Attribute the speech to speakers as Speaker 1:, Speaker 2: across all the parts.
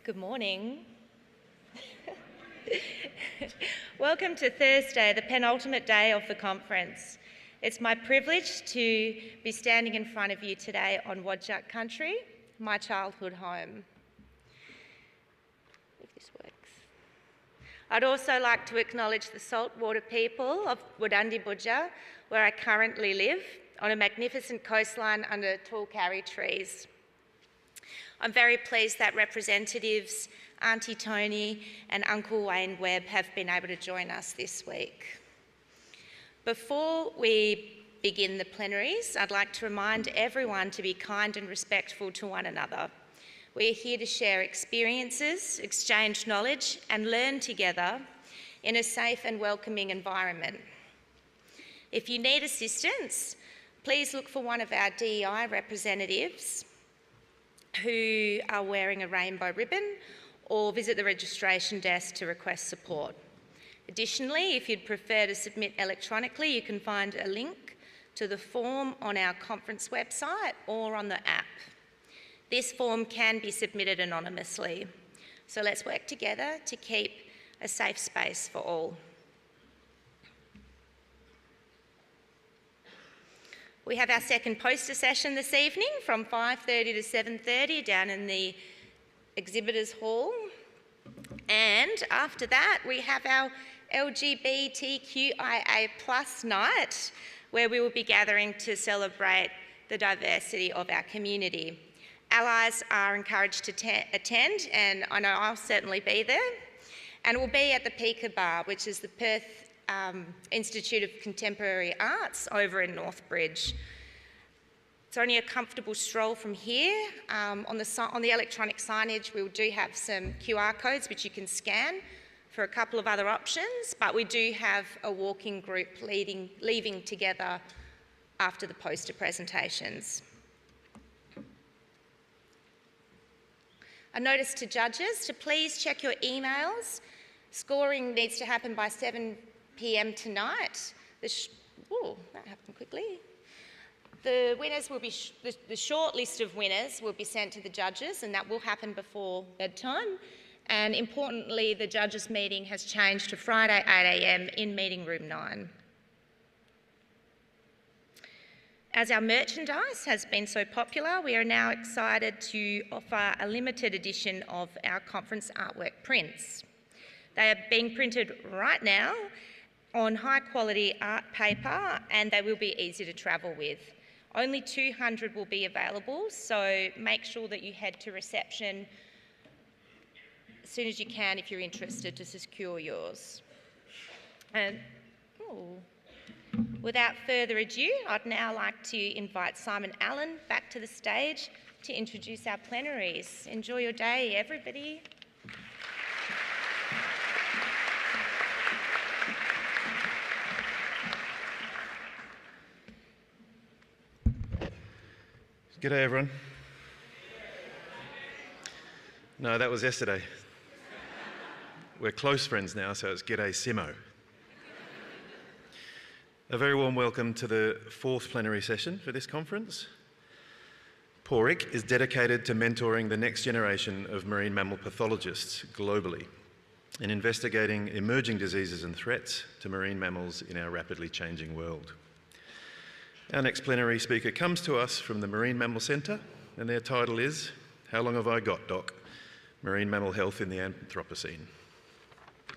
Speaker 1: Good morning. Welcome to Thursday, the penultimate day of the conference. It's my privilege to be standing in front of you today on Wadjuk country, my childhood home. If this works. I'd also like to acknowledge the saltwater people of Wodundibudja, where I currently live, on a magnificent coastline under tall karri trees. I'm very pleased that representatives Auntie Tony and Uncle Wayne Webb have been able to join us this week. Before we begin the plenaries, I'd like to remind everyone to be kind and respectful to one another. We're here to share experiences, exchange knowledge, and learn together in a safe and welcoming environment. If you need assistance, please look for one of our DEI representatives who are wearing a rainbow ribbon, or visit the registration desk to request support. Additionally, if you'd prefer to submit electronically, you can find a link to the form on our conference website or on the app. This form can be submitted anonymously, so let's work together to keep a safe space for all. We have our second poster session this evening from 5:30 to 7:30 down in the exhibitors hall. And after that, we have our LGBTQIA+ night, where we will be gathering to celebrate the diversity of our community. Allies are encouraged to attend, and I know I'll certainly be there. And we'll be at the Pika Bar, which is the Perth Institute of Contemporary Arts over in Northbridge. It's only a comfortable stroll from here. On the electronic signage, we do have some QR codes which you can scan for a couple of other options, but we do have a walking group leaving together after the poster presentations. A notice to judges to please check your emails. Scoring needs to happen by 7 p.m. tonight. That happened quickly. The winners will be, the short list of winners will be sent to the judges, and that will happen before bedtime. And importantly, the judges' meeting has changed to Friday 8 a.m. in meeting room 9. As our merchandise has been so popular, we are now excited to offer a limited edition of our conference artwork prints. They are being printed right now on high quality art paper, and they will be easy to travel with. Only 200 will be available, so make sure that you head to reception as soon as you can if you're interested to secure yours. And without further ado, I'd now like to invite Simon Allen back to the stage to introduce our plenaries. Enjoy your day, everybody.
Speaker 2: G'day everyone. No, that was yesterday. We're close friends now, so it's g'day Simo. A very warm welcome to the fourth plenary session for this conference. Pádraig is dedicated to mentoring the next generation of marine mammal pathologists globally in investigating emerging diseases and threats to marine mammals in our rapidly changing world. Our next plenary speaker comes to us from the Marine Mammal Centre, and their title is How Long Have I Got, Doc? Marine Mammal Health in the Anthropocene.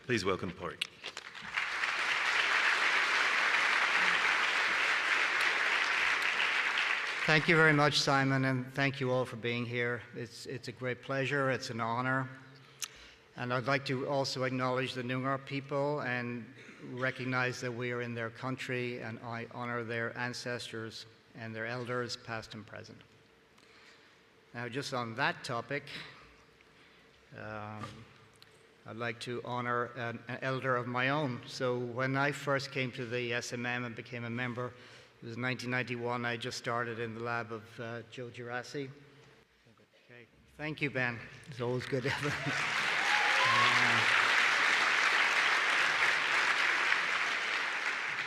Speaker 2: Please welcome Pádraig.
Speaker 3: Thank you very much, Simon, and thank you all for being here. It's a great pleasure, it's an honour. And I'd like to also acknowledge the Noongar people and recognize that we are in their country, and I honour their ancestors and their elders, past and present. Now, just on that topic, I'd like to honour an elder of my own. So when I first came to the SMM and became a member, it was 1991. I just started in the lab of Joe Girassi. Okay. Thank you, Ben. It's always good to have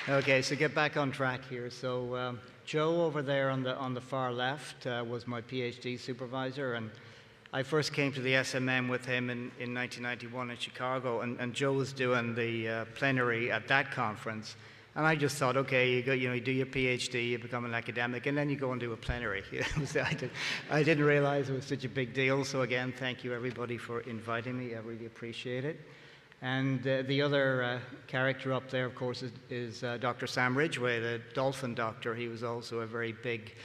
Speaker 3: Okay, so get back on track here. So Joe over there on the far left was my PhD supervisor, and I first came to the SMM with him in 1991 in Chicago, and Joe was doing the plenary at that conference. And I just thought, okay, you do your PhD, you become an academic, and then you go and do a plenary. I didn't realize it was such a big deal. So again, thank you everybody for inviting me. I really appreciate it. And the other character up there, of course, is Dr. Sam Ridgway, the dolphin doctor. He was also a very big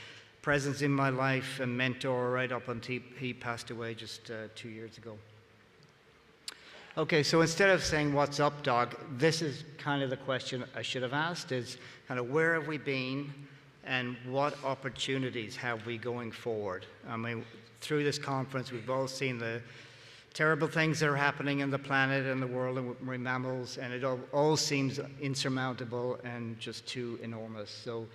Speaker 3: presence in my life and mentor right up until he passed away just 2 years ago. Okay, so instead of saying, what's up, Doc, this is kind of the question I should have asked, is kind of where have we been and what opportunities have we going forward? I mean, through this conference, we've all seen the terrible things that are happening in the planet and the world and with marine mammals, and it all seems insurmountable and just too enormous. So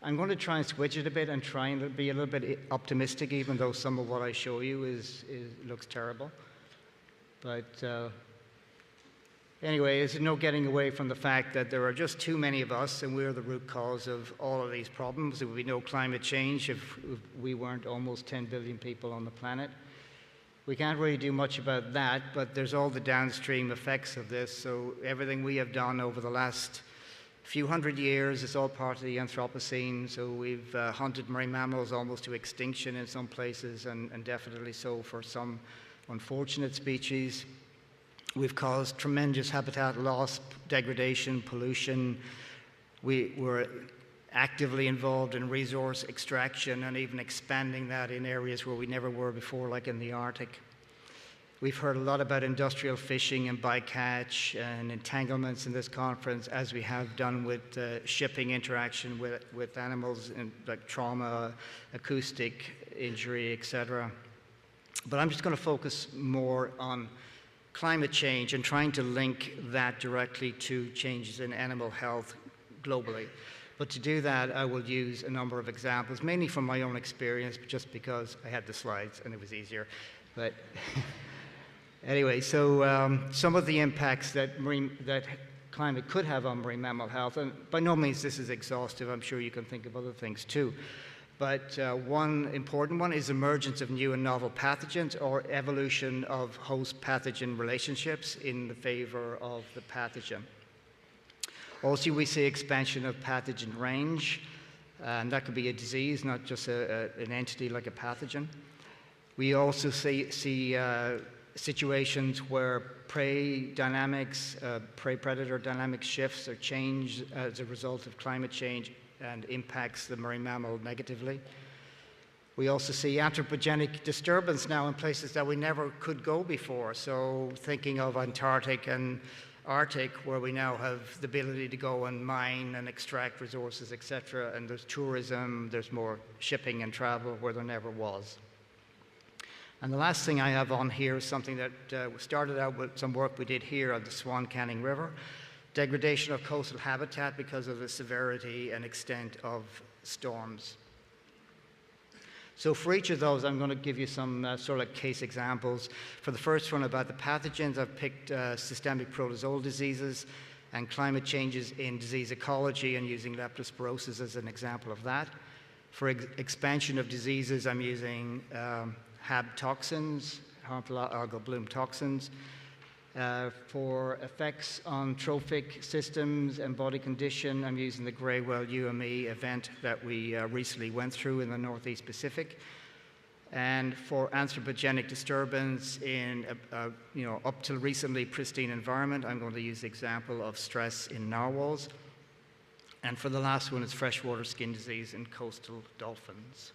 Speaker 3: I'm going to try and switch it a bit and try and be a little bit optimistic, even though some of what I show you looks terrible. But anyway, there's no getting away from the fact that there are just too many of us, and we're the root cause of all of these problems. There would be no climate change if we weren't almost 10 billion people on the planet. We can't really do much about that, but there's all the downstream effects of this. So everything we have done over the last few hundred years is all part of the Anthropocene. So we've hunted marine mammals almost to extinction in some places, and definitely so for some unfortunate species. We've caused tremendous habitat loss, degradation, pollution. We're actively involved in resource extraction and even expanding that in areas where we never were before, like in the Arctic. We've heard a lot about industrial fishing and bycatch and entanglements in this conference, as we have done with shipping interaction with animals, and like trauma, acoustic injury, etc. But I'm just going to focus more on climate change and trying to link that directly to changes in animal health globally. But to do that, I will use a number of examples, mainly from my own experience, just because I had the slides and it was easier. But anyway, so some of the impacts that climate could have on marine mammal health, and by no means this is exhaustive. I'm sure you can think of other things too. But one important one is emergence of new and novel pathogens, or evolution of host-pathogen relationships in the favor of the pathogen. Also, we see expansion of pathogen range, and that could be a disease, not just an entity like a pathogen. We also see situations where prey dynamics, prey-predator dynamic shifts or change as a result of climate change and impacts the marine mammal negatively. We also see anthropogenic disturbance now in places that we never could go before. So thinking of Antarctic and Arctic, where we now have the ability to go and mine and extract resources, etc. And there's tourism, there's more shipping and travel where there never was. And the last thing I have on here is something that started out with some work we did here on the Swan Canning River. Degradation of coastal habitat because of the severity and extent of storms. So for each of those, I'm going to give you some sort of case examples. For the first one about the pathogens, I've picked systemic protozoal diseases and climate changes in disease ecology, and using leptospirosis as an example of that. For expansion of diseases, I'm using HAB toxins, harmful algal bloom toxins. For effects on trophic systems and body condition, I'm using the grey whale UME event that we recently went through in the Northeast Pacific. And for anthropogenic disturbance in up till recently pristine environment, I'm going to use the example of stress in narwhals. And for the last one, it's freshwater skin disease in coastal dolphins.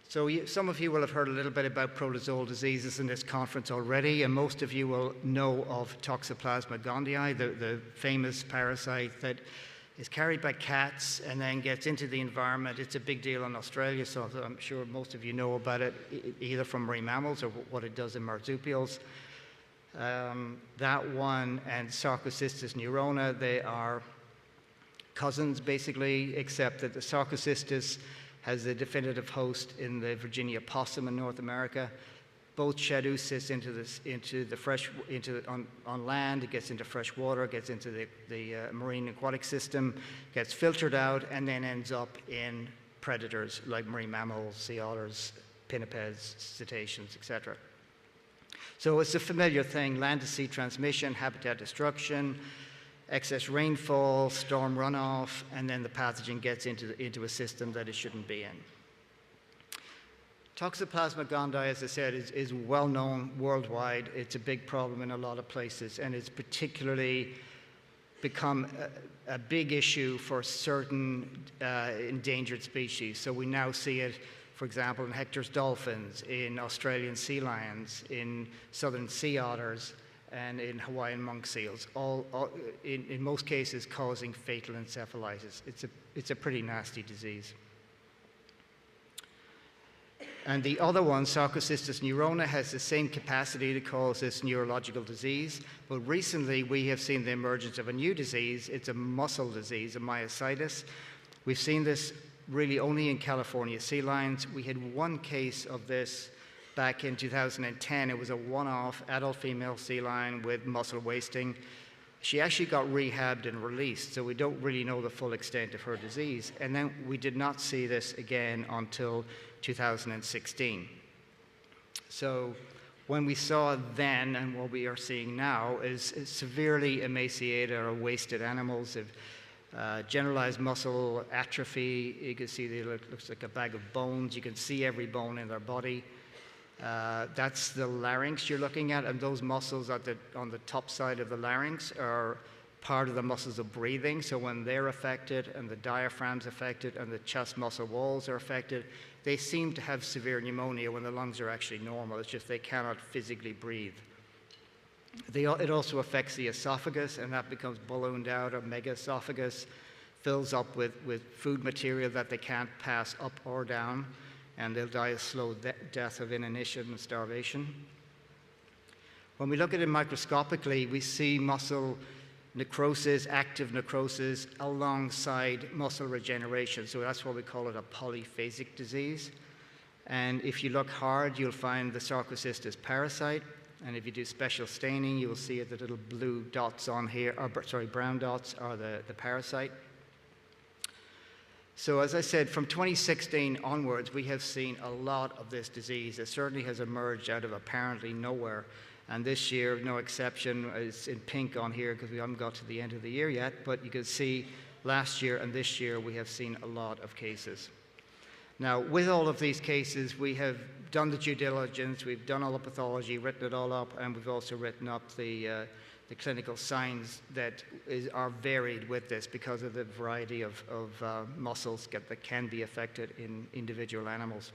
Speaker 3: So some of you will have heard a little bit about protozoal diseases in this conference already, and most of you will know of Toxoplasma gondii, the famous parasite that is carried by cats and then gets into the environment. It's a big deal in Australia, so I'm sure most of you know about it, either from marine mammals or what it does in marsupials. That one and Sarcocystis neurona, they are cousins basically, except that the Sarcocystis has the definitive host in the Virginia possum in North America. Both shed oocysts on land. It gets into fresh water, gets into the marine aquatic system, gets filtered out, and then ends up in predators like marine mammals, sea otters, pinnipeds, cetaceans, etc. So it's a familiar thing: land-to-sea transmission, habitat destruction, excess rainfall, storm runoff, and then the pathogen gets into a system that it shouldn't be in. Toxoplasma gondii, as I said, is well known worldwide. It's a big problem in a lot of places, and it's particularly become a big issue for certain endangered species. So we now see it, for example, in Hector's dolphins, in Australian sea lions, in southern sea otters, and in Hawaiian monk seals, in most cases causing fatal encephalitis. It's a pretty nasty disease. And the other one, Sarcocystis neurona, has the same capacity to cause this neurological disease. But recently, we have seen the emergence of a new disease. It's a muscle disease, a myositis. We've seen this really only in California sea lions. We had one case of this back in 2010. It was a one-off adult female sea lion with muscle wasting. She actually got rehabbed and released, so we don't really know the full extent of her disease. And then we did not see this again until 2016. So when we saw then and what we are seeing now is severely emaciated or wasted animals of generalized muscle atrophy. You can see it looks like a bag of bones. You can see every bone in their body. That's the larynx you're looking at, and those muscles on the top side of the larynx are part of the muscles of breathing. So when they're affected and the diaphragm's affected and the chest muscle walls are affected, they seem to have severe pneumonia when the lungs are actually normal. It's just they cannot physically breathe. It also affects the esophagus, and that becomes ballooned out, or megaesophagus, fills up with food material that they can't pass up or down, and they'll die a slow death of inanition and starvation. When we look at it microscopically, we see muscle necrosis, active necrosis, alongside muscle regeneration. So that's why we call it a polyphasic disease. And if you look hard, you'll find the Sarcocystis parasite. And if you do special staining, you will see the little blue dots on here, brown dots are the parasite. So as I said, from 2016 onwards, we have seen a lot of this disease. It certainly has emerged out of apparently nowhere. And this year, no exception, is in pink on here because we haven't got to the end of the year yet. But you can see last year and this year, we have seen a lot of cases. Now, with all of these cases, we have done the due diligence, we've done all the pathology, written it all up, and we've also written up the clinical signs that are varied with this because of the variety of muscles that can be affected in individual animals.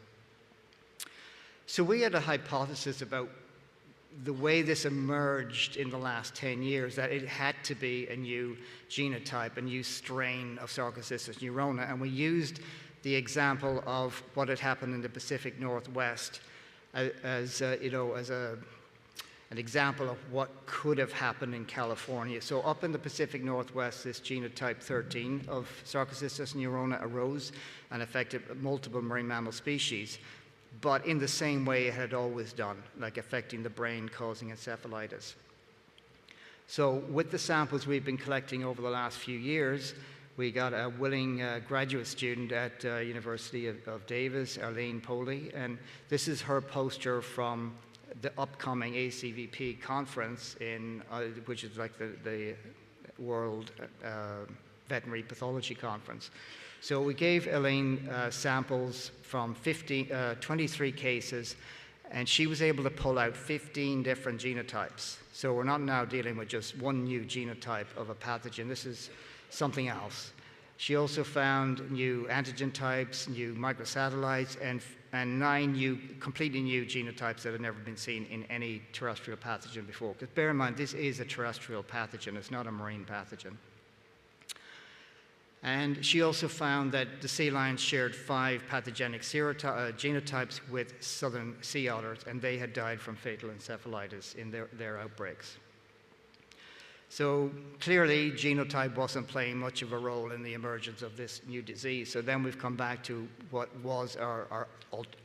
Speaker 3: So we had a hypothesis about the way this emerged in the last 10 years, that it had to be a new genotype, a new strain of Sarcocystis neurona, and we used the example of what had happened in the Pacific Northwest as an example of what could have happened in California. So up in the Pacific Northwest, this genotype 13 of Sarcocystis neurona arose and affected multiple marine mammal species, but in the same way it had always done, like affecting the brain, causing encephalitis. So with the samples we've been collecting over the last few years, we got a willing graduate student at University of Davis, Arlene Poley, and this is her poster from the upcoming ACVP conference, which is like the World Veterinary Pathology Conference. So we gave Elaine samples from 23 cases, and she was able to pull out 15 different genotypes. So we're not now dealing with just one new genotype of a pathogen. This is something else. She also found new antigen types, new microsatellites, and 9 completely new genotypes that had never been seen in any terrestrial pathogen before. Because bear in mind, this is a terrestrial pathogen, it's not a marine pathogen. And she also found that the sea lions shared 5 pathogenic genotypes with southern sea otters, and they had died from fatal encephalitis in their outbreaks. So clearly, genotype wasn't playing much of a role in the emergence of this new disease. So then we've come back to what was our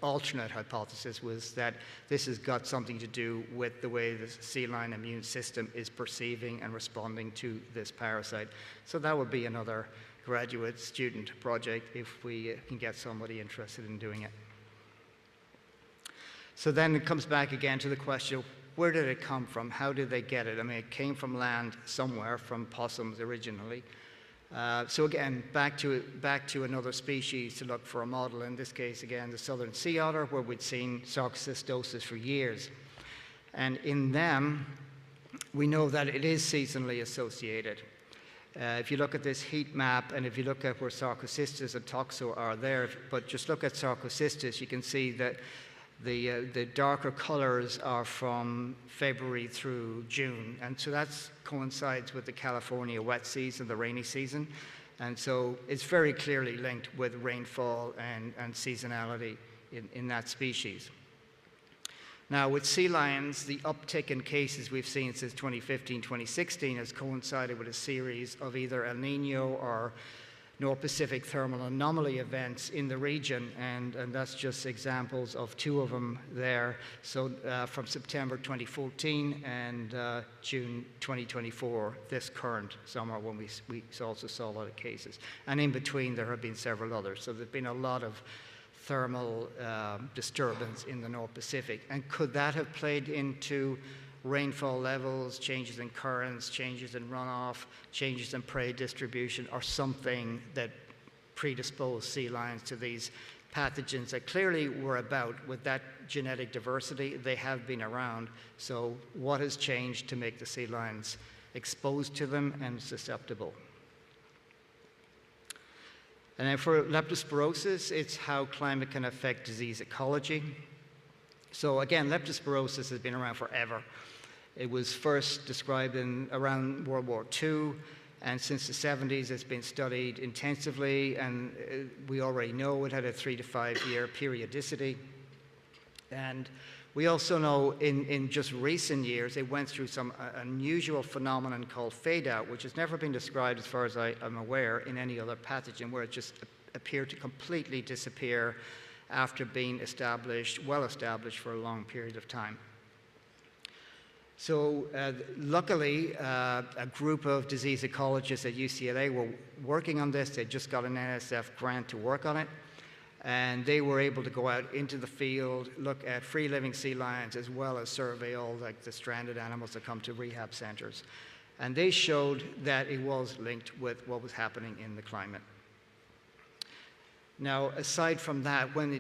Speaker 3: alternate hypothesis, was that this has got something to do with the way the sea lion immune system is perceiving and responding to this parasite. So that would be another graduate student project if we can get somebody interested in doing it. So then it comes back again to the question, where did it come from? How did they get it? I mean, it came from land somewhere, from possums originally. So again, back to another species to look for a model. In this case, again, the southern sea otter, where we'd seen sarcocystosis for years. And in them, we know that it is seasonally associated. If you look at this heat map, and if you look at where Sarcocystis and Toxo are there, but just look at Sarcocystis, you can see that the darker colors are from February through June. And so that coincides with the California wet season, the rainy season. And so it's very clearly linked with rainfall and seasonality in that species. Now, with sea lions, the uptick in cases we've seen since 2015, 2016 has coincided with a series of either El Nino or North Pacific thermal anomaly events in the region, and that's just examples of two of them there. So from September 2014 and June 2024, this current summer when we also saw a lot of cases. And in between, there have been several others. So there's been a lot of thermal disturbance in the North Pacific. And could that have played into rainfall levels, changes in currents, changes in runoff, changes in prey distribution, or something that predisposed sea lions to these pathogens that clearly were about with that genetic diversity? They have been around. So what has changed to make the sea lions exposed to them and susceptible? And then for leptospirosis, it's how climate can affect disease ecology. So again, leptospirosis has been around forever. It was first described around World War II, and since the 70s it's been studied intensively, and we already know it had a 3 to 5 year periodicity. And we also know in just recent years it went through some unusual phenomenon called fade out, which has never been described, as far as I'm aware, in any other pathogen, where it just appeared to completely disappear after being well established for a long period of time. So luckily, a group of disease ecologists at UCLA were working on this. They just got an NSF grant to work on it. And they were able to go out into the field, look at free-living sea lions, as well as survey all the stranded animals that come to rehab centers. And they showed that it was linked with what was happening in the climate. Now, aside from that, when the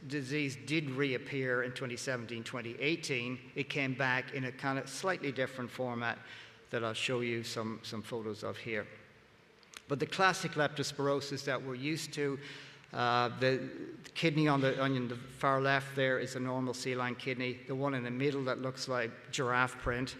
Speaker 3: disease did reappear in 2017, 2018, it came back in a kind of slightly different format that I'll show you some photos of here. But the classic leptospirosis that we're used to, the kidney on the far left there is a normal sea lion kidney. The one in the middle that looks like giraffe print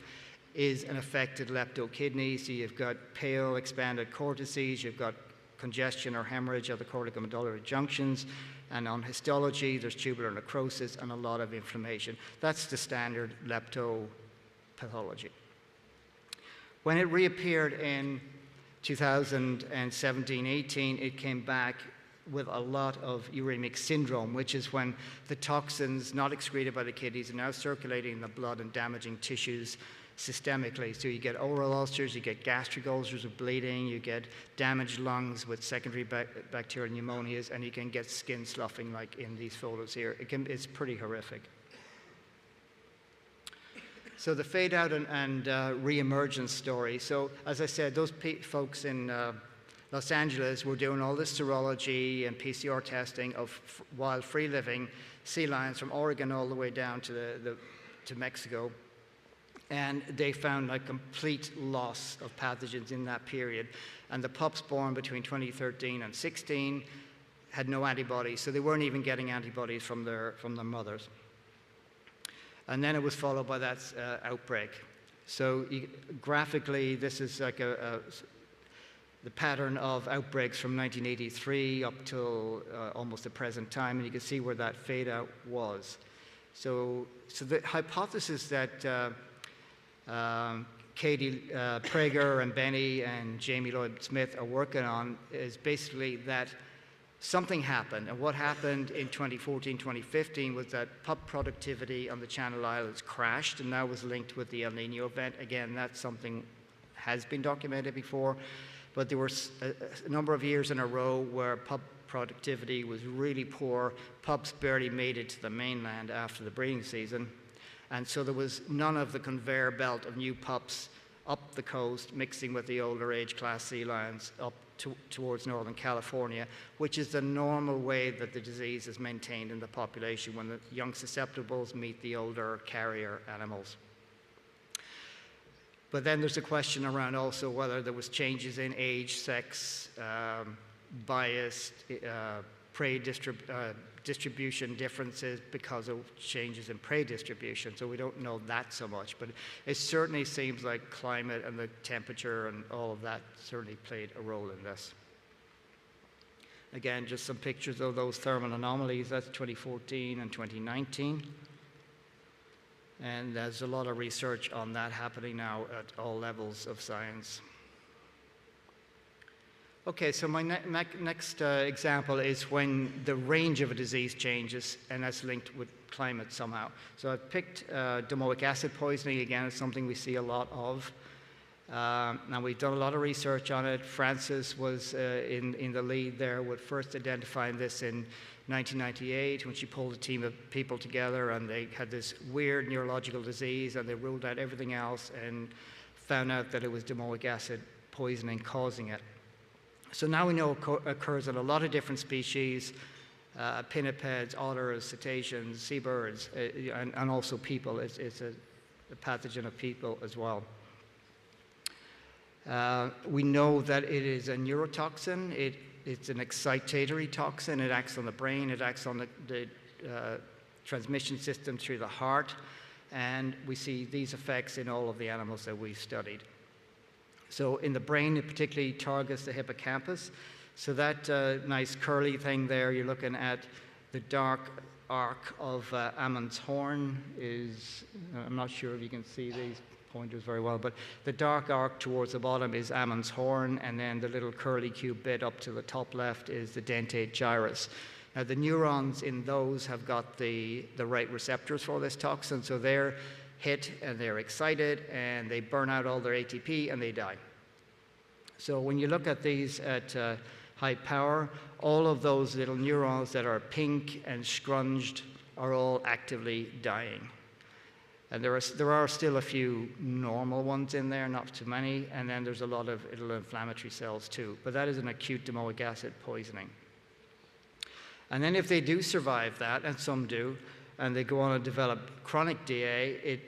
Speaker 3: is an affected leptokidney. So you've got pale expanded cortices, you've got congestion or hemorrhage of the corticomedullary junctions, and on histology there's tubular necrosis and a lot of inflammation. That's the standard leptopathology. When it reappeared in 2017-18, it came back with a lot of uremic syndrome, which is when the toxins not excreted by the kidneys are now circulating in the blood and damaging tissues systemically. So you get oral ulcers, you get gastric ulcers with bleeding, you get damaged lungs with secondary bacterial pneumonias, and you can get skin sloughing like in these photos here. It's pretty horrific. So the fade out and re-emergence story. So as I said, those folks in Los Angeles were doing all this serology and PCR testing of wild free-living sea lions from Oregon all the way down to Mexico. And they found a complete loss of pathogens in that period. And the pups born between 2013 and 16 had no antibodies, so they weren't even getting antibodies from their mothers. And then it was followed by that outbreak. So graphically, this is like the pattern of outbreaks from 1983 up till almost the present time, and you can see where that fade out was. So the hypothesis that Katie Prager and Benny and Jamie Lloyd-Smith are working on is basically that something happened. And what happened in 2014, 2015 was that pup productivity on the Channel Islands crashed, and that was linked with the El Nino event. Again, that's something has been documented before, but there were a number of years in a row where pup productivity was really poor. Pups barely made it to the mainland after the breeding season. And so there was none of the conveyor belt of new pups up the coast mixing with the older age class sea lions up towards Northern California, which is the normal way that the disease is maintained in the population when the young susceptibles meet the older carrier animals. But then there's a question around also whether there was changes in age, sex, bias, prey distribution differences because of changes in prey distribution. So we don't know that so much, but it certainly seems like climate and the temperature and all of that certainly played a role in this. Again, just some pictures of those thermal anomalies. That's 2014 and 2019. And there's a lot of research on that happening now at all levels of science. Okay, so my next example is when the range of a disease changes, and that's linked with climate somehow. So I've picked domoic acid poisoning. Again, it's something we see a lot of. Now, we've done a lot of research on it. Frances was in the lead there with first identifying this in 1998 when she pulled a team of people together, and they had this weird neurological disease, and they ruled out everything else and found out that it was domoic acid poisoning causing it. So now we know it occurs in a lot of different species, pinnipeds, otters, cetaceans, seabirds, and also people. It's a pathogen of people as well. We know that it is a neurotoxin. It's an excitatory toxin. It acts on the brain. It acts on the transmission system through the heart. And we see these effects in all of the animals that we've studied. So in the brain, it particularly targets the hippocampus. So that nice curly thing there, you're looking at the dark arc of Ammon's horn is, I'm not sure if you can see these pointers very well, but the dark arc towards the bottom is Ammon's horn, and then the little curly cube bit up to the top left is the dentate gyrus. Now, the neurons in those have got the right receptors for this toxin, so they're hit and they're excited and they burn out all their ATP and they die. So when you look at these at high power, all of those little neurons that are pink and scrunged are all actively dying. And there are still a few normal ones in there, not too many, and then there's a lot of little inflammatory cells too. But that is an acute domoic acid poisoning. And then if they do survive that, and some do, and they go on and develop chronic DA,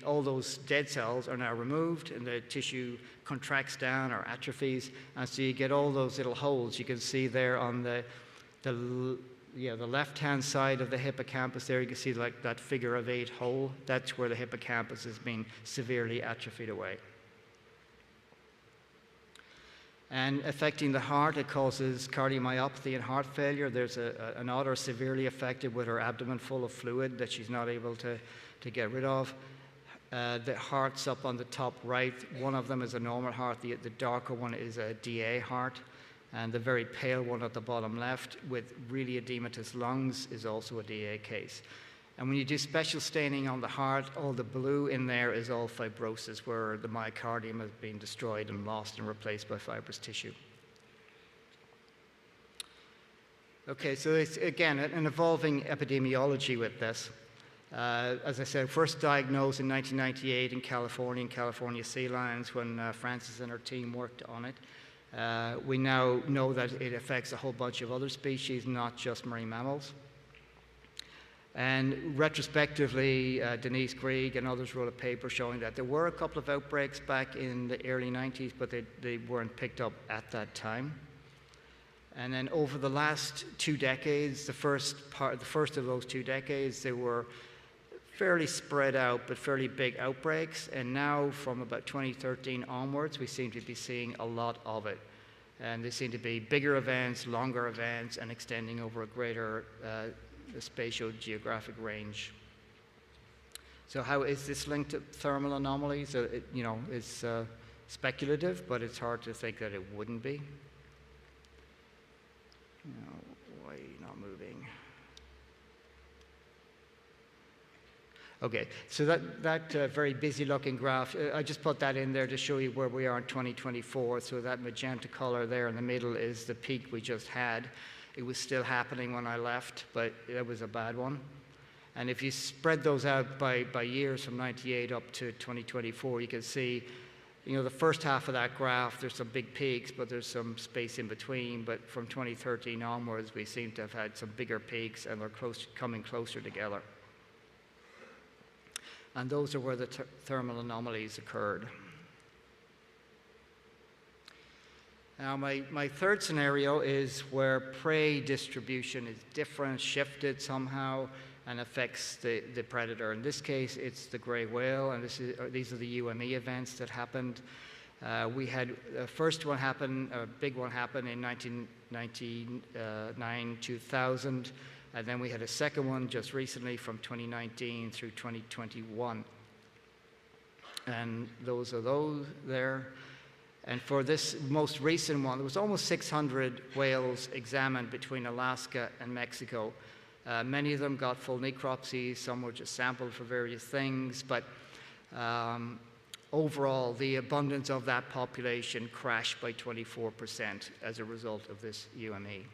Speaker 3: all those dead cells are now removed and the tissue contracts down or atrophies, and so you get all those little holes. You can see there on the left-hand side of the hippocampus there, you can see like that figure of 8 hole. That's where the hippocampus has been severely atrophied away. And affecting the heart, it causes cardiomyopathy and heart failure. There's an otter severely affected with her abdomen full of fluid that she's not able to get rid of. The hearts up on the top right, one of them is a normal heart. The darker one is a DA heart. And the very pale one at the bottom left with really edematous lungs is also a DA case. And when you do special staining on the heart, all the blue in there is all fibrosis, where the myocardium has been destroyed and lost and replaced by fibrous tissue. Okay, so it's, again, an evolving epidemiology with this. As I said, first diagnosed in 1998 in California sea lions when Frances and her team worked on it. We now know that it affects a whole bunch of other species, not just marine mammals. And retrospectively, Denise Grieg and others wrote a paper showing that there were a couple of outbreaks back in the early 90s, but they weren't picked up at that time. And then over the last 2 decades, the first of those 2 decades, there were fairly spread out but fairly big outbreaks. And now from about 2013 onwards, we seem to be seeing a lot of it. And they seem to be bigger events, longer events, and extending over a greater spatio-geographic range. So how is this linked to thermal anomalies? It's speculative, but it's hard to think that it wouldn't be. Why are you not moving? Okay, so that very busy-looking graph, I just put that in there to show you where we are in 2024. So that magenta color there in the middle is the peak we just had. It was still happening when I left, but it was a bad one. And if you spread those out by years from 98 up to 2024, you can see, the first half of that graph, there's some big peaks, but there's some space in between. But from 2013 onwards, we seem to have had some bigger peaks, and they're coming closer together. And those are where the thermal anomalies occurred. Now, my third scenario is where prey distribution is different, shifted somehow, and affects the predator. In this case, it's the gray whale, and these are the UME events that happened. We had the first one happen, a big one happen in 1999, 2000, and then we had a second one just recently from 2019 through 2021. And those are those there. And for this most recent one, there was almost 600 whales examined between Alaska and Mexico. Many of them got full necropsies, some were just sampled for various things, but overall, the abundance of that population crashed by 24% as a result of this UME.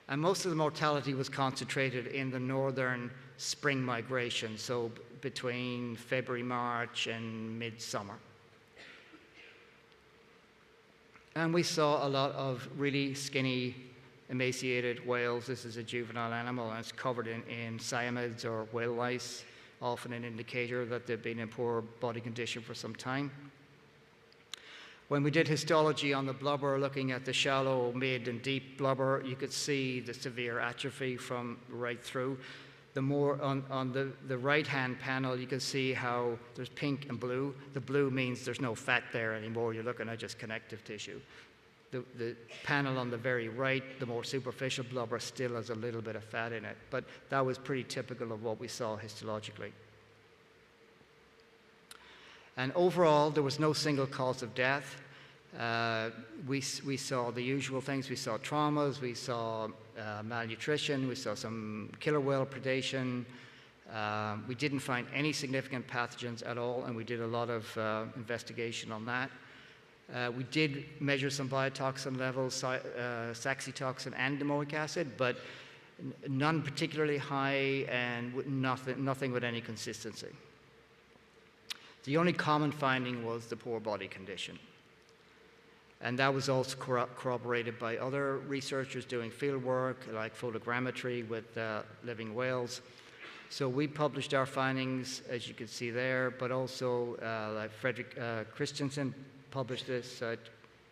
Speaker 3: And most of the mortality was concentrated in the northern spring migration, so between February, March, and midsummer. And we saw a lot of really skinny, emaciated whales. This is a juvenile animal, and it's covered in cyanids or whale lice, often an indicator that they've been in poor body condition for some time. When we did histology on the blubber, looking at the shallow, mid, and deep blubber, you could see the severe atrophy from right through. The more on the right-hand panel, you can see how there's pink and blue. The blue means there's no fat there anymore. You're looking at just connective tissue. The panel on the very right, the more superficial blubber, still has a little bit of fat in it. But that was pretty typical of what we saw histologically. And overall, there was no single cause of death. We saw the usual things. We saw traumas, we saw malnutrition, we saw some killer whale predation. We didn't find any significant pathogens at all, and we did a lot of investigation on that. We did measure some biotoxin levels, saxitoxin and domoic acid, but none particularly high and nothing with any consistency. The only common finding was the poor body condition. And that was also corroborated by other researchers doing field work, like photogrammetry with living whales. So we published our findings, as you can see there, but also like Frederick Christensen published this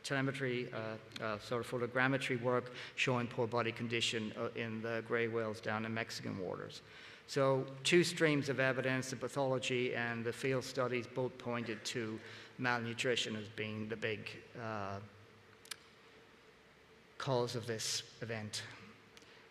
Speaker 3: telemetry, sort of photogrammetry work showing poor body condition in the gray whales down in Mexican waters. So two streams of evidence, the pathology and the field studies, both pointed to malnutrition as being the big cause of this event.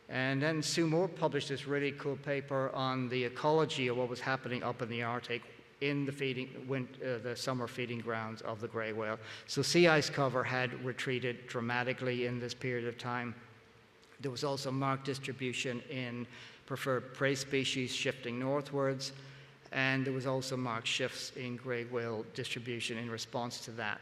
Speaker 3: And then Sue Moore published this really cool paper on the ecology of what was happening up in the Arctic in the summer feeding grounds of the gray whale. So sea ice cover had retreated dramatically in this period of time. There was also marked distribution in preferred prey species shifting northwards, and there was also marked shifts in gray whale distribution in response to that.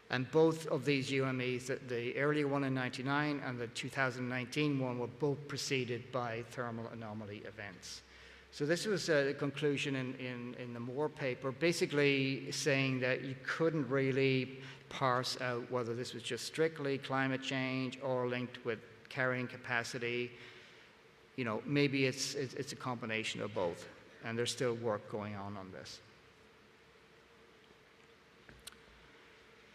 Speaker 3: And both of these UMEs, the earlier one in 99 and the 2019 one, were both preceded by thermal anomaly events. So this was a conclusion in the Moore paper, basically saying that you couldn't really parse out whether this was just strictly climate change or linked with carrying capacity. You know, maybe it's a combination of both, and there's still work going on this.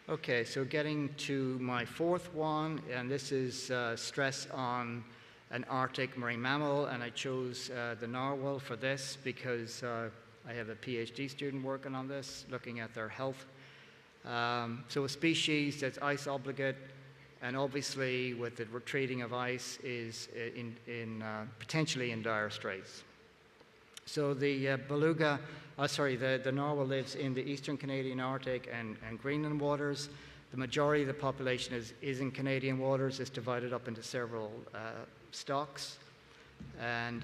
Speaker 3: Okay, so getting to my fourth one, and this is stress on an Arctic marine mammal, and I chose the narwhal for this because I have a PhD student working on this, looking at their health. So a species that's ice obligate, and obviously with the retreating of ice is potentially in dire straits. So the the narwhal lives in the eastern Canadian Arctic and Greenland waters. The majority of the population is in Canadian waters. It's divided up into several stocks. And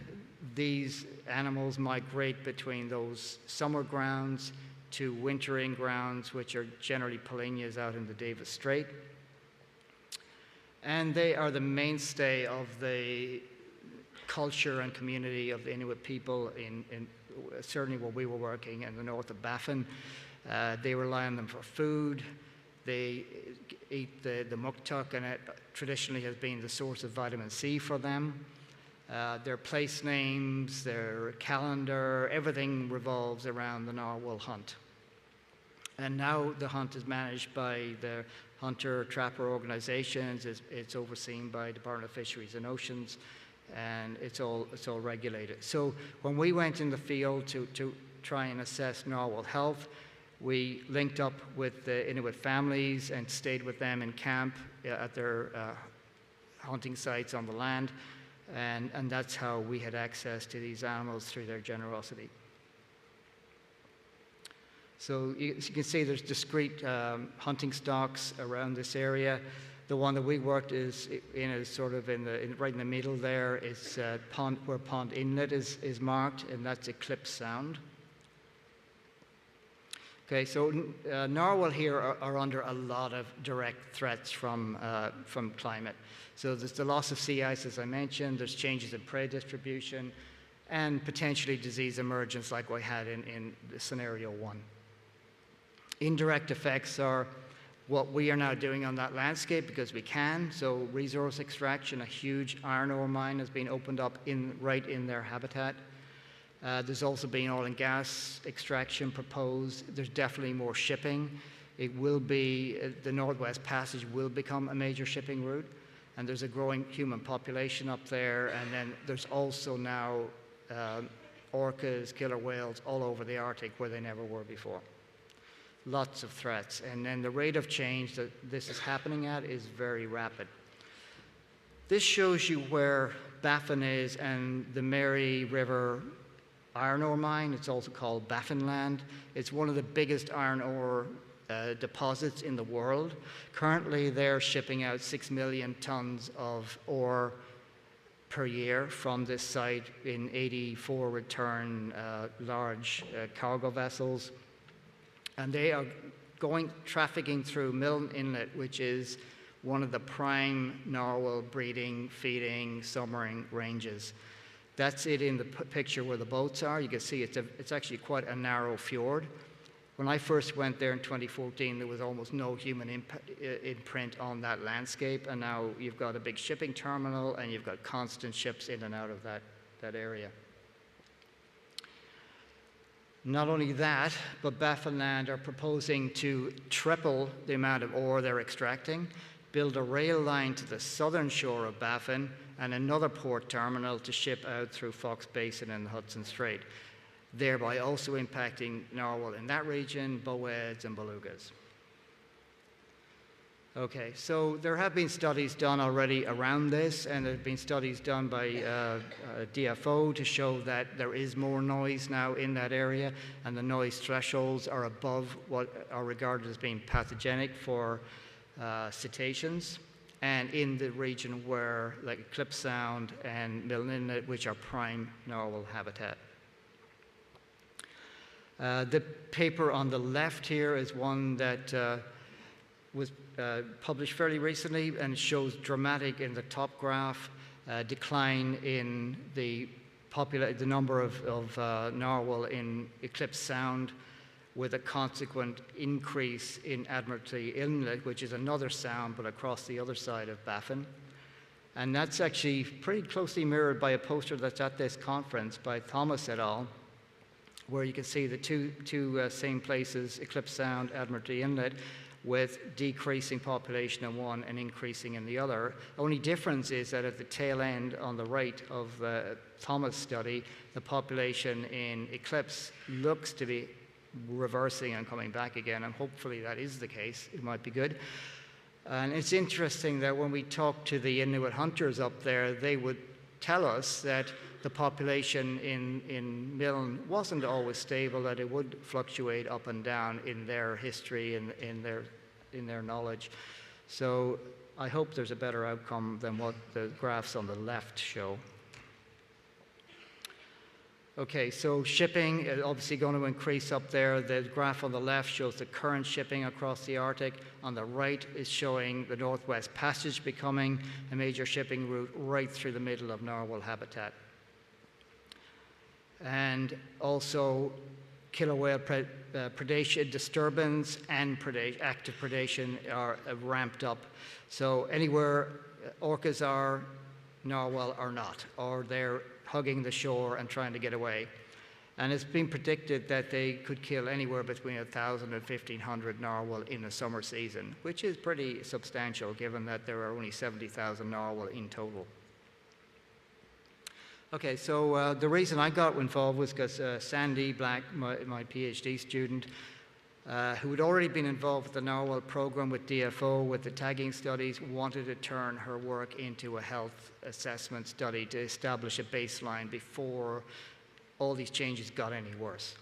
Speaker 3: these animals migrate between those summer grounds to wintering grounds, which are generally polynyas out in the Davis Strait. And they are the mainstay of the culture and community of the Inuit people in certainly where we were working in the north of Baffin. They rely on them for food. They eat the muktuk, and it traditionally has been the source of vitamin C for them. Their place names, their calendar, everything revolves around the narwhal hunt. And now the hunt is managed by the hunter-trapper organizations. It's overseen by Department of Fisheries and Oceans, and it's all regulated. So when we went in the field to try and assess narwhal health, we linked up with the Inuit families and stayed with them in camp at their hunting sites on the land, and that's how we had access to these animals through their generosity. So you can see there's discrete hunting stocks around this area. The one that we worked is sort of right in the middle there is where Pond Inlet is marked, and that's Eclipse Sound. Okay, so narwhal here are under a lot of direct threats from climate. So there's the loss of sea ice, as I mentioned. There's changes in prey distribution, and potentially disease emergence, like we had in scenario 1. Indirect effects are what we are now doing on that landscape because we can. So resource extraction, a huge iron ore mine has been opened up right in their habitat. There's also been oil and gas extraction proposed. There's definitely more shipping. It will be, the Northwest Passage will become a major shipping route, and there's a growing human population up there, and then there's also now orcas, killer whales all over the Arctic where they never were before. Lots of threats, and then the rate of change that this is happening at is very rapid. This shows you where Baffin is and the Mary River iron ore mine. It's also called Baffinland. It's one of the biggest iron ore deposits in the world. Currently, they're shipping out 6 million tons of ore per year from this site in 84 return large cargo vessels. And they are trafficking through Milne Inlet, which is one of the prime narwhal breeding, feeding, summering ranges. That's it in the picture where the boats are. You can see it's actually quite a narrow fjord. When I first went there in 2014, there was almost no human imprint on that landscape, and now you've got a big shipping terminal, and you've got constant ships in and out of that area. Not only that, but Baffinland are proposing to triple the amount of ore they're extracting, build a rail line to the southern shore of Baffin, and another port terminal to ship out through Fox Basin and the Hudson Strait, thereby also impacting narwhal in that region, bowheads, and belugas. Okay, so there have been studies done already around this, and there have been studies done by DFO to show that there is more noise now in that area, and the noise thresholds are above what are regarded as being pathogenic for cetaceans, and in the region where, like Eclipse Sound and Milne Inlet, which are prime narwhal habitat. The paper on the left here is one that was published fairly recently, and shows dramatic in the top graph decline in the number of narwhal in Eclipse Sound, with a consequent increase in Admiralty Inlet, which is another sound but across the other side of Baffin. And that's actually pretty closely mirrored by a poster that's at this conference by Thomas et al., where you can see the two same places, Eclipse Sound, Admiralty Inlet, with decreasing population in one and increasing in the other. Only difference is that at the tail end on the right of the Thomas study, the population in Eclipse looks to be reversing and coming back again, and hopefully that is the case. It might be good. And it's interesting that when we talk to the Inuit hunters up there, they would tell us that the population in Milne wasn't always stable, that it would fluctuate up and down in their history and in their knowledge. So I hope there's a better outcome than what the graphs on the left show. Okay, so shipping is obviously going to increase up there. The graph on the left shows the current shipping across the Arctic. On the right is showing the Northwest Passage becoming a major shipping route right through the middle of narwhal habitat. And also killer whale predation, disturbance and active predation are ramped up. So anywhere orcas are, narwhal are not, or they're hugging the shore and trying to get away. And it's been predicted that they could kill anywhere between 1,000 and 1,500 narwhal in the summer season, which is pretty substantial given that there are only 70,000 narwhal in total. Okay, so the reason I got involved was because Sandy Black, my PhD student, who had already been involved with the narwhal program with DFO, with the tagging studies, wanted to turn her work into a health assessment study to establish a baseline before all these changes got any worse.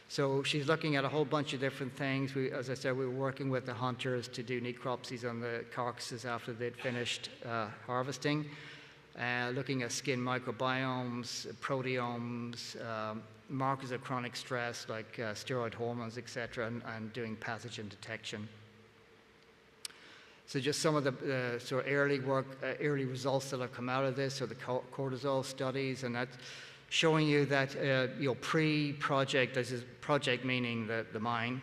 Speaker 3: So she's looking at a whole bunch of different things. As I said, we were working with the hunters to do necropsies on the carcasses after they'd finished harvesting, looking at skin microbiomes, proteomes, markers of chronic stress like steroid hormones, etc., and doing pathogen detection. So just some of the sort of early work, early results that have come out of this are the cortisol studies, and that's showing you that pre-project, this is project meaning the mine,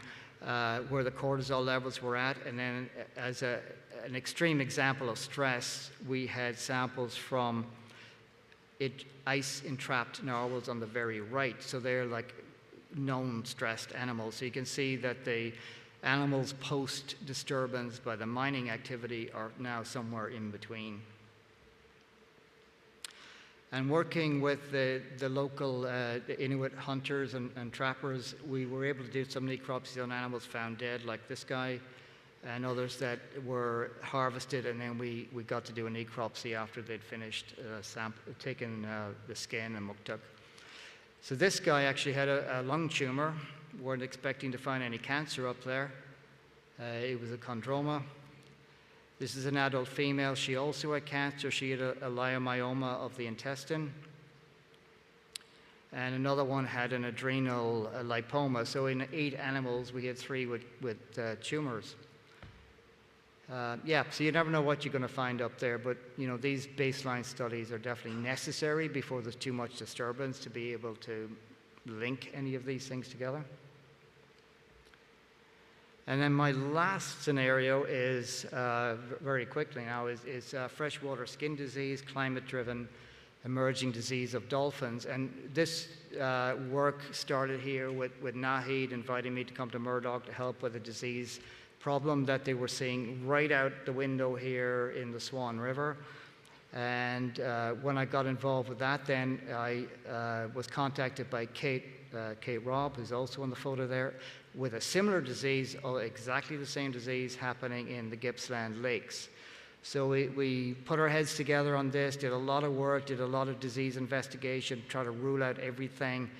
Speaker 3: where the cortisol levels were at, and then as an extreme example of stress, we had samples from ice-entrapped narwhals on the very right. So they're like known stressed animals. So you can see that the animals post-disturbance by the mining activity are now somewhere in between. And working with the local Inuit hunters and trappers, we were able to do some necropsies on animals found dead, like this guy, and others that were harvested, and then we got to do a necropsy after they'd finished taking the skin and muktuk. So this guy actually had a lung tumor. Weren't expecting to find any cancer up there. It was a chondroma. This is an adult female. She also had cancer. She had a leiomyoma of the intestine. And another one had an adrenal lipoma. So in 8 animals, we had 3 with tumors. Yeah, so you never know what you're going to find up there, but these baseline studies are definitely necessary before there's too much disturbance to be able to link any of these things together. And then my last scenario is, very quickly now, is freshwater skin disease, climate-driven emerging disease of dolphins. And this work started here with Nahid inviting me to come to Murdoch to help with a disease problem that they were seeing right out the window here in the Swan River. And when I got involved with that, then I was contacted by Kate Robb, who's also in the photo there, with a similar disease, or exactly the same disease happening in the Gippsland Lakes. So we put our heads together on this, did a lot of work, did a lot of disease investigation, try to rule out everything.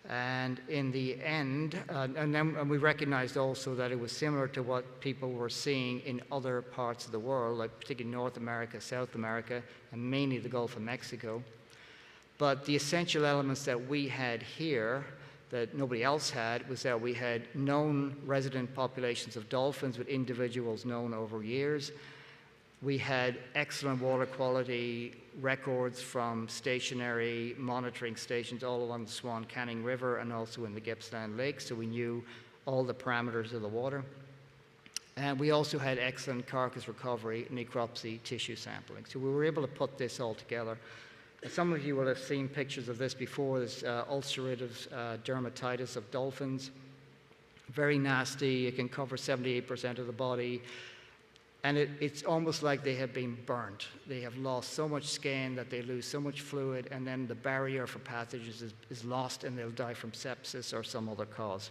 Speaker 3: And in the end, and we recognized also that it was similar to what people were seeing in other parts of the world, like particularly North America, South America, and mainly the Gulf of Mexico. But the essential elements that we had here that nobody else had was that we had known resident populations of dolphins with individuals known over years. We had excellent water quality records from stationary monitoring stations all along the Swan Canning River and also in the Gippsland Lake, so we knew all the parameters of the water. And we also had excellent carcass recovery, necropsy, tissue sampling. So we were able to put this all together. Some of you will have seen pictures of this before, this ulcerative dermatitis of dolphins. Very nasty, it can cover 78% of the body. And it's almost like they have been burnt. They have lost so much skin that they lose so much fluid, and then the barrier for pathogens is lost, and they'll die from sepsis or some other cause.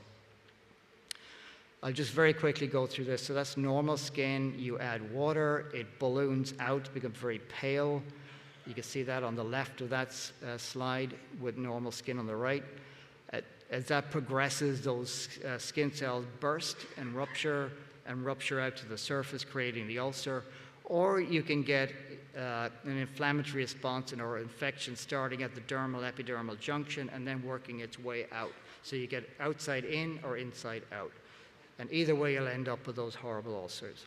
Speaker 3: I'll just very quickly go through this. So that's normal skin. You add water, it balloons out, becomes very pale. You can see that on the left of that slide with normal skin on the right. As that progresses, those skin cells burst and rupture out to the surface, creating the ulcer. Or you can get an inflammatory response or infection starting at the dermal epidermal junction and then working its way out. So you get outside in or inside out. And either way, you'll end up with those horrible ulcers.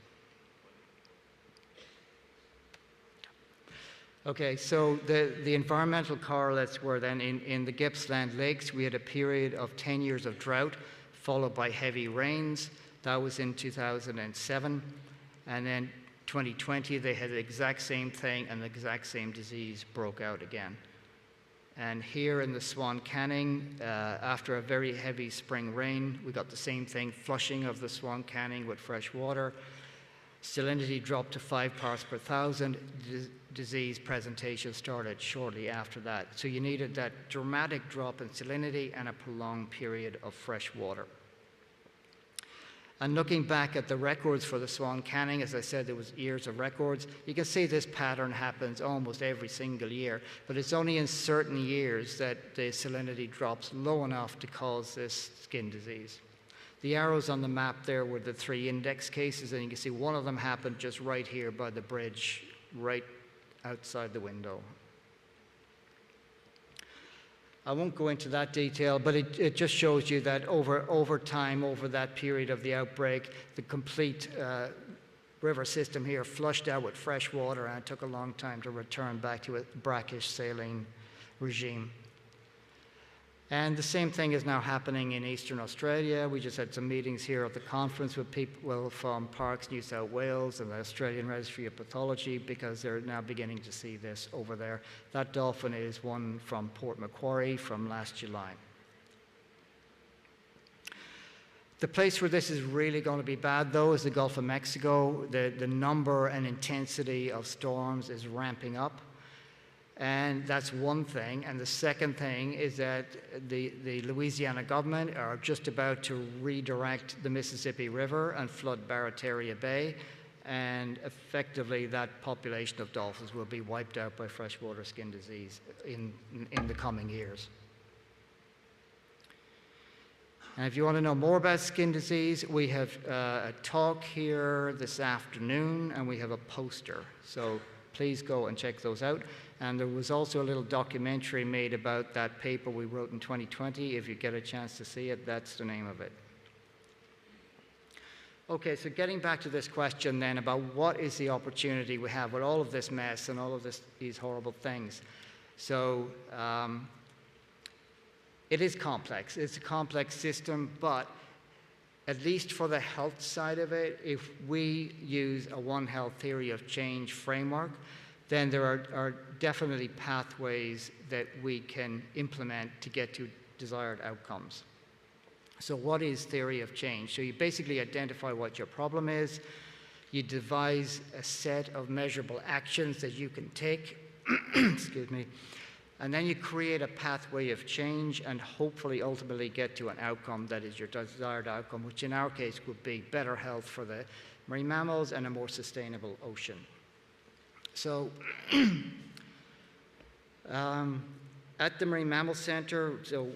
Speaker 3: Okay, so the environmental correlates were then in the Gippsland Lakes, we had a period of 10 years of drought, followed by heavy rains. That was in 2007. And then 2020, they had the exact same thing, and the exact same disease broke out again. And here in the Swan Canning, after a very heavy spring rain, we got the same thing, flushing of the Swan Canning with fresh water. Salinity dropped to 5 parts per thousand. Disease presentation started shortly after that. So you needed that dramatic drop in salinity and a prolonged period of fresh water. And looking back at the records for the Swan Canning, as I said, there was years of records. You can see this pattern happens almost every single year, but it's only in certain years that the salinity drops low enough to cause this skin disease. The arrows on the map there were the 3 index cases, and you can see one of them happened just right here by the bridge, right outside the window. I won't go into that detail, but it just shows you that over time, over that period of the outbreak, the complete river system here flushed out with fresh water, and it took a long time to return back to a brackish saline regime. And the same thing is now happening in Eastern Australia. We just had some meetings here at the conference with people from Parks New South Wales and the Australian Registry of Pathology, because they're now beginning to see this over there. That dolphin is one from Port Macquarie from last July. The place where this is really going to be bad, though, is the Gulf of Mexico. The number and intensity of storms is ramping up. And that's one thing. And the second thing is that the Louisiana government are just about to redirect the Mississippi River and flood Barataria Bay. And effectively, that population of dolphins will be wiped out by freshwater skin disease in the coming years. And if you want to know more about skin disease, we have a talk here this afternoon, and we have a poster. So please go and check those out. And there was also a little documentary made about that paper we wrote in 2020. If you get a chance to see it, that's the name of it. Okay, so getting back to this question then about what is the opportunity we have with all of this mess and all of these horrible things. So it is complex. It's a complex system, but at least for the health side of it, if we use a One Health theory of change framework, then there are definitely pathways that we can implement to get to desired outcomes. So what is theory of change? So you basically identify what your problem is, you devise a set of measurable actions that you can take, excuse me, and then you create a pathway of change and hopefully ultimately get to an outcome that is your desired outcome, which in our case would be better health for the marine mammals and a more sustainable ocean. So at the Marine Mammal Center, so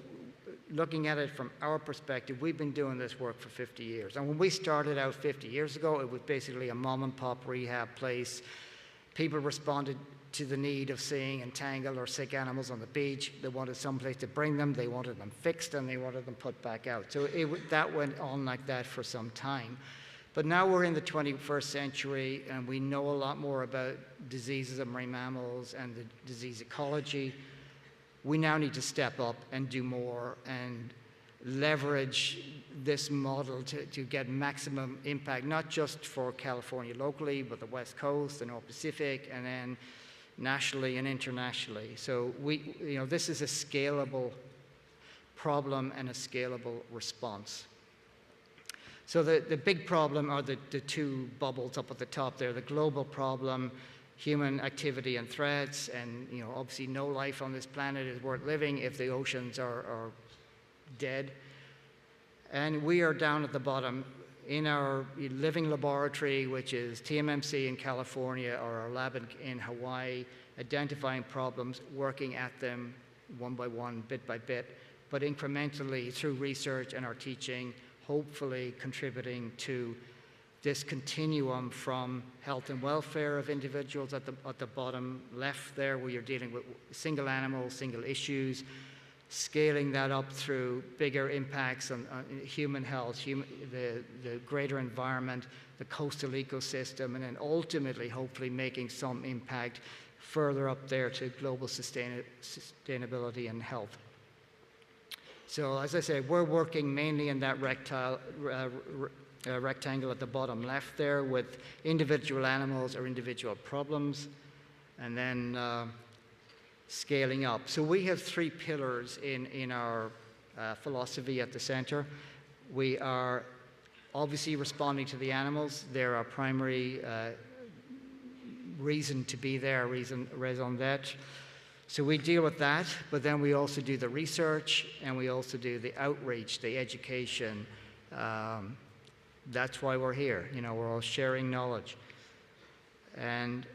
Speaker 3: looking at it from our perspective, we've been doing this work for 50 years. And when we started out 50 years ago, it was basically a mom and pop rehab place. People responded to the need of seeing entangled or sick animals on the beach. They wanted someplace to bring them, they wanted them fixed, and they wanted them put back out. So that went on like that for some time. But now we're in the 21st century, and we know a lot more about diseases of marine mammals and the disease ecology. We now need to step up and do more and leverage this model to get maximum impact, not just for California locally, but the West Coast, the North Pacific, and then nationally and internationally. So this is a scalable problem and a scalable response. So the big problem are the 2 bubbles up at the top there, the global problem, human activity and threats, and obviously no life on this planet is worth living if the oceans are dead. And we are down at the bottom in our living laboratory, which is TMMC in California or our lab in Hawaii, identifying problems, working at them one by one, bit by bit, but incrementally through research and our teaching, hopefully contributing to this continuum from health and welfare of individuals at the bottom left there, where you're dealing with single animals, single issues, scaling that up through bigger impacts on human health, the greater environment, the coastal ecosystem, and then ultimately, hopefully, making some impact further up there to global sustainability and health. So, as I say, we're working mainly in that rectangle at the bottom left there with individual animals or individual problems, and then scaling up. So we have three pillars in our philosophy at the center. We are obviously responding to the animals. They're our primary reason to be there, raison d'etre. So we deal with that, but then we also do the research, and we also do the outreach, the education. That's why we're here. You know, we're all sharing knowledge. And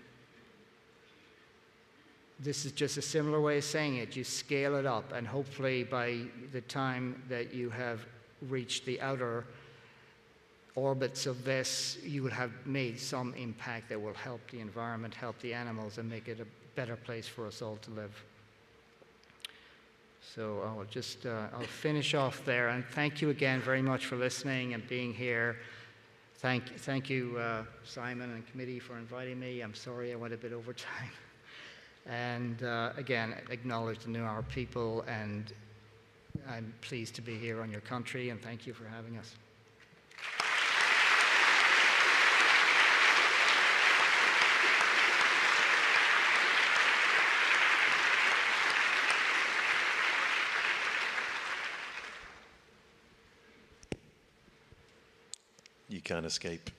Speaker 3: this is just a similar way of saying it. You scale it up, and hopefully by the time that you have reached the outer orbits of this, you will have made some impact that will help the environment, help the animals, and make it a better place for us all to live. So I'll finish off there, and thank you again very much for listening and being here. Thank you, Simon and committee, for inviting me. I'm sorry I went a bit over time. And again, acknowledge the Noongar people, and I'm pleased to be here on your country, and thank you for having us.
Speaker 2: You can't escape.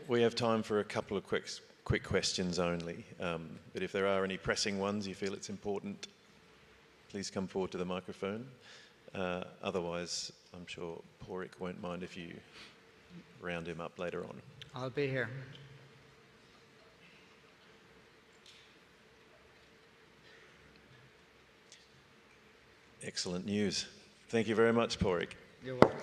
Speaker 2: We have time for a couple of quick questions only, but if there are any pressing ones you feel it's important, please come forward to the microphone. Otherwise, I'm sure Pádraig won't mind if you round him up later on.
Speaker 3: I'll be here.
Speaker 2: Excellent news. Thank you very much, Pádraig.
Speaker 3: You're welcome.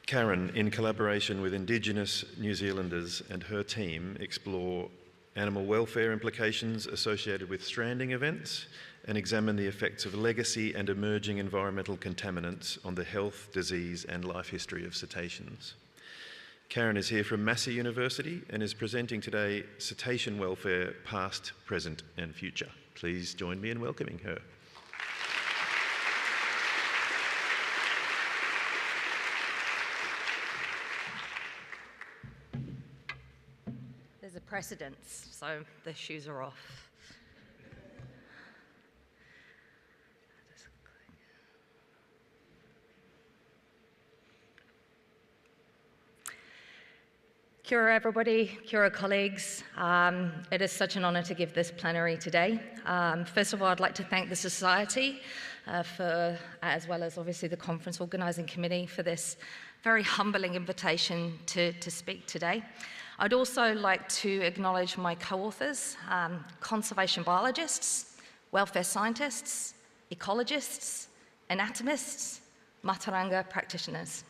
Speaker 2: Karen, in collaboration with Indigenous New Zealanders and her team, explore animal welfare implications associated with stranding events and examine the effects of legacy and emerging environmental contaminants on the health, disease and life history of cetaceans. Karen is here from Massey University and is presenting today Cetacean Welfare Past, Present and Future. Please join me in welcoming her.
Speaker 4: There's a precedence, so the shoes are off. Kia ora everybody, kia ora colleagues. It is such an honour to give this plenary today. First of all, I'd like to thank the Society as well as obviously the conference organising committee for this very humbling invitation to speak today. I'd also like to acknowledge my co-authors, conservation biologists, welfare scientists, ecologists, anatomists, Mataranga practitioners.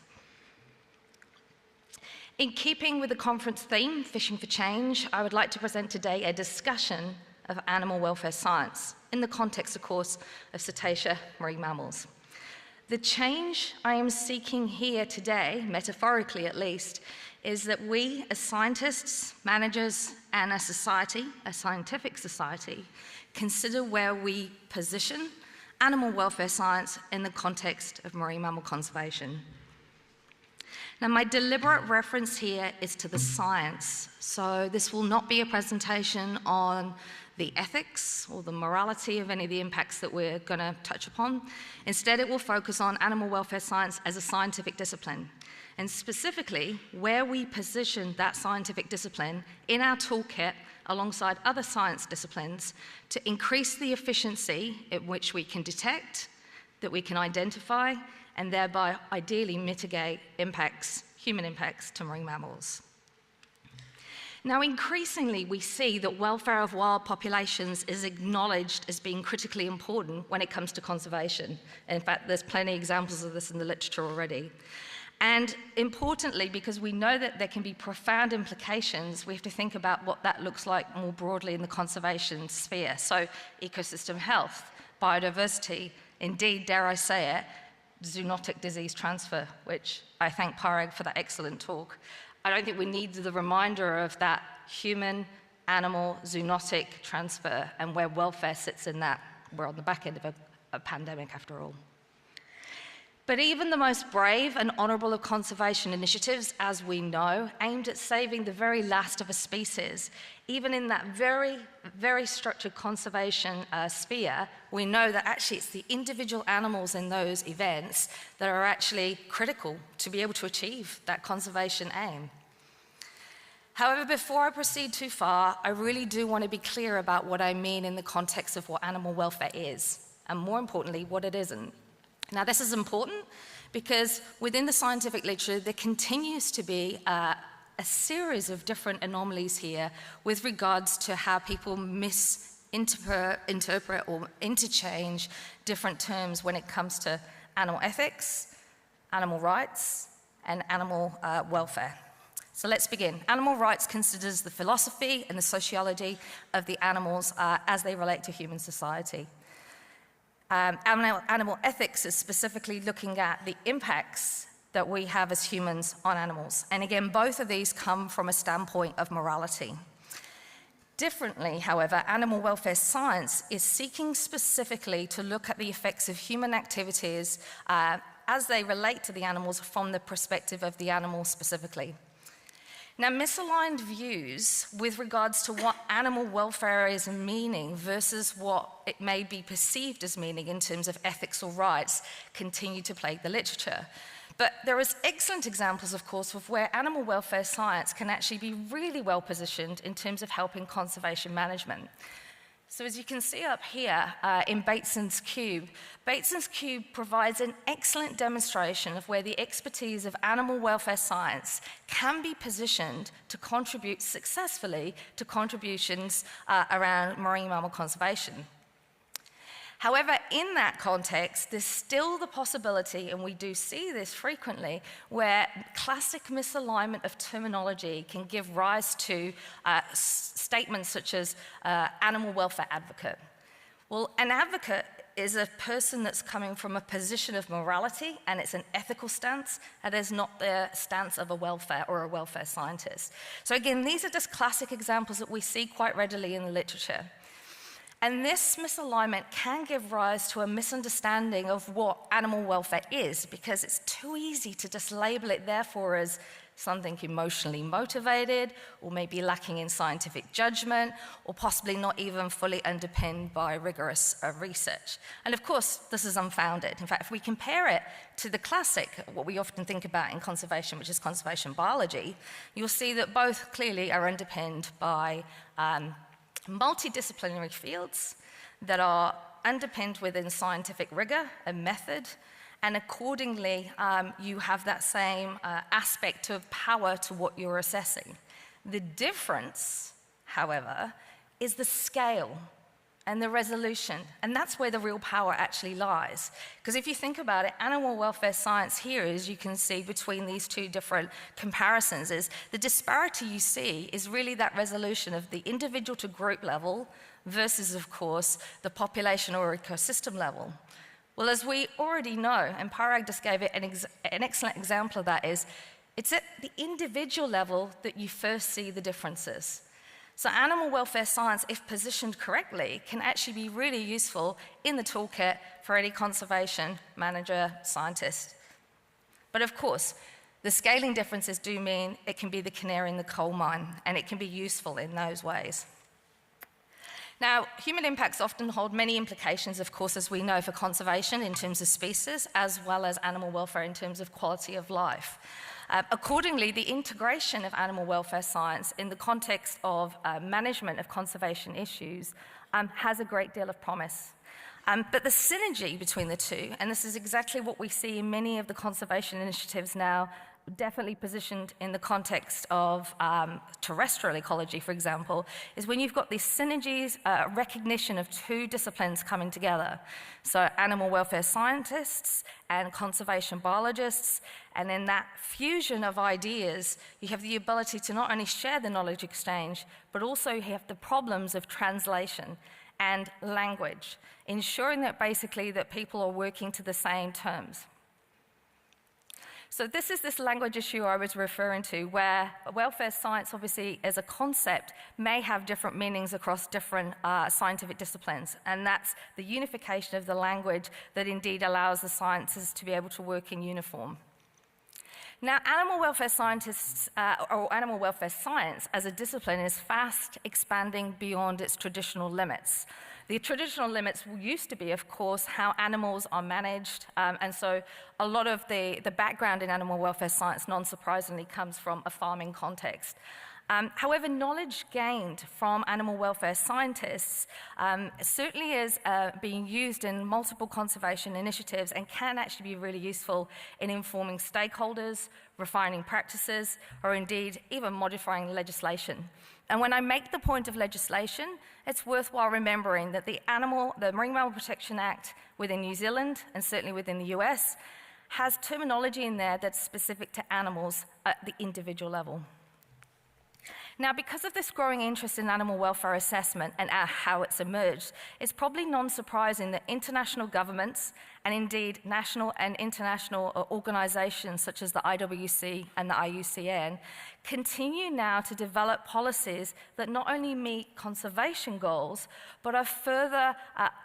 Speaker 4: In keeping with the conference theme, Fishing for Change, I would like to present today a discussion of animal welfare science in the context, of course, of cetacea marine mammals. The change I am seeking here today, metaphorically at least, is that we as scientists, managers, and a society, a scientific society, consider where we position animal welfare science in the context of marine mammal conservation. Now, my deliberate reference here is to the science, so this will not be a presentation on the ethics or the morality of any of the impacts that we're going to touch upon. Instead, it will focus on animal welfare science as a scientific discipline, and specifically where we position that scientific discipline in our toolkit alongside other science disciplines to increase the efficiency at which we can detect, that we can identify, and thereby ideally mitigate human impacts to marine mammals. Now, increasingly, we see that welfare of wild populations is acknowledged as being critically important when it comes to conservation. In fact, there's plenty of examples of this in the literature already. And importantly, because we know that there can be profound implications, we have to think about what that looks like more broadly in the conservation sphere. So ecosystem health, biodiversity, indeed, dare I say it, zoonotic disease transfer, which I thank Pádraig for that excellent talk. I don't think we need the reminder of that human-animal zoonotic transfer and where welfare sits in that. We're on the back end of a pandemic, after all. But even the most brave and honourable of conservation initiatives, as we know, aimed at saving the very last of a species, even in that very, very structured conservation sphere, we know that actually it's the individual animals in those events that are actually critical to be able to achieve that conservation aim. However, before I proceed too far, I really do want to be clear about what I mean in the context of what animal welfare is, and more importantly, what it isn't. Now, this is important because within the scientific literature, there continues to be a series of different anomalies here with regards to how people misinterpret or interchange different terms when it comes to animal ethics, animal rights, and animal welfare. So let's begin. Animal rights considers the philosophy and the sociology of the animals as they relate to human society. Animal ethics is specifically looking at the impacts that we have as humans on animals. And again, both of these come from a standpoint of morality. Differently, however, animal welfare science is seeking specifically to look at the effects of human activities as they relate to the animals from the perspective of the animal specifically. Now, misaligned views with regards to what animal welfare is meaning versus what it may be perceived as meaning in terms of ethics or rights continue to plague the literature. But there is excellent examples, of course, of where animal welfare science can actually be really well positioned in terms of helping conservation management. So as you can see up here in Bateson's Cube, Bateson's Cube provides an excellent demonstration of where the expertise of animal welfare science can be positioned to contribute successfully to contributions around marine mammal conservation. However, in that context, there's still the possibility, and we do see this frequently, where classic misalignment of terminology can give rise to statements such as animal welfare advocate. Well, an advocate is a person that's coming from a position of morality, and it's an ethical stance, and is not the stance of a welfare or a welfare scientist. So again, these are just classic examples that we see quite readily in the literature. And this misalignment can give rise to a misunderstanding of what animal welfare is, because it's too easy to just label it, therefore, as something emotionally motivated, or maybe lacking in scientific judgment, or possibly not even fully underpinned by rigorous research. And of course, this is unfounded. In fact, if we compare it to the classic, what we often think about in conservation, which is conservation biology, you'll see that both clearly are underpinned by multidisciplinary fields that are underpinned within scientific rigor and method, and accordingly, you have that same aspect of power to what you're assessing. The difference, however, is the scale and the resolution, and that's where the real power actually lies. Because if you think about it, animal welfare science here, as you can see between these two different comparisons, is the disparity you see is really that resolution of the individual to group level versus, of course, the population or ecosystem level. Well, as we already know, and Pádraig just gave it an excellent example of that, is it's at the individual level that you first see the differences. So animal welfare science, if positioned correctly, can actually be really useful in the toolkit for any conservation manager, scientist. But of course, the scaling differences do mean it can be the canary in the coal mine, and it can be useful in those ways. Now, human impacts often hold many implications, of course, as we know, for conservation in terms of species, as well as animal welfare in terms of quality of life. Accordingly, the integration of animal welfare science in the context of management of conservation issues has a great deal of promise. But the synergy between the two, and this is exactly what we see in many of the conservation initiatives now, definitely positioned in the context of terrestrial ecology, for example, is when you've got these synergies, recognition of two disciplines coming together. So animal welfare scientists and conservation biologists, and in that fusion of ideas, you have the ability to not only share the knowledge exchange, but also you have the problems of translation and language, ensuring that basically that people are working to the same terms. So this is this language issue I was referring to, where welfare science, obviously, as a concept, may have different meanings across different scientific disciplines, and that's the unification of the language that indeed allows the sciences to be able to work in uniform. Now, animal welfare scientists, or animal welfare science as a discipline is fast expanding beyond its traditional limits. The traditional limits used to be, of course, how animals are managed, and so a lot of the background in animal welfare science, non-surprisingly, comes from a farming context. However, knowledge gained from animal welfare scientists certainly is being used in multiple conservation initiatives and can actually be really useful in informing stakeholders, refining practices, or indeed even modifying legislation. And when I make the point of legislation, it's worthwhile remembering that the Marine Mammal Protection Act within New Zealand, and certainly within the US, has terminology in there that's specific to animals at the individual level. Now, because of this growing interest in animal welfare assessment and how it's emerged, it's probably non-surprising that international governments and indeed national and international organizations such as the IWC and the IUCN continue now to develop policies that not only meet conservation goals, but are further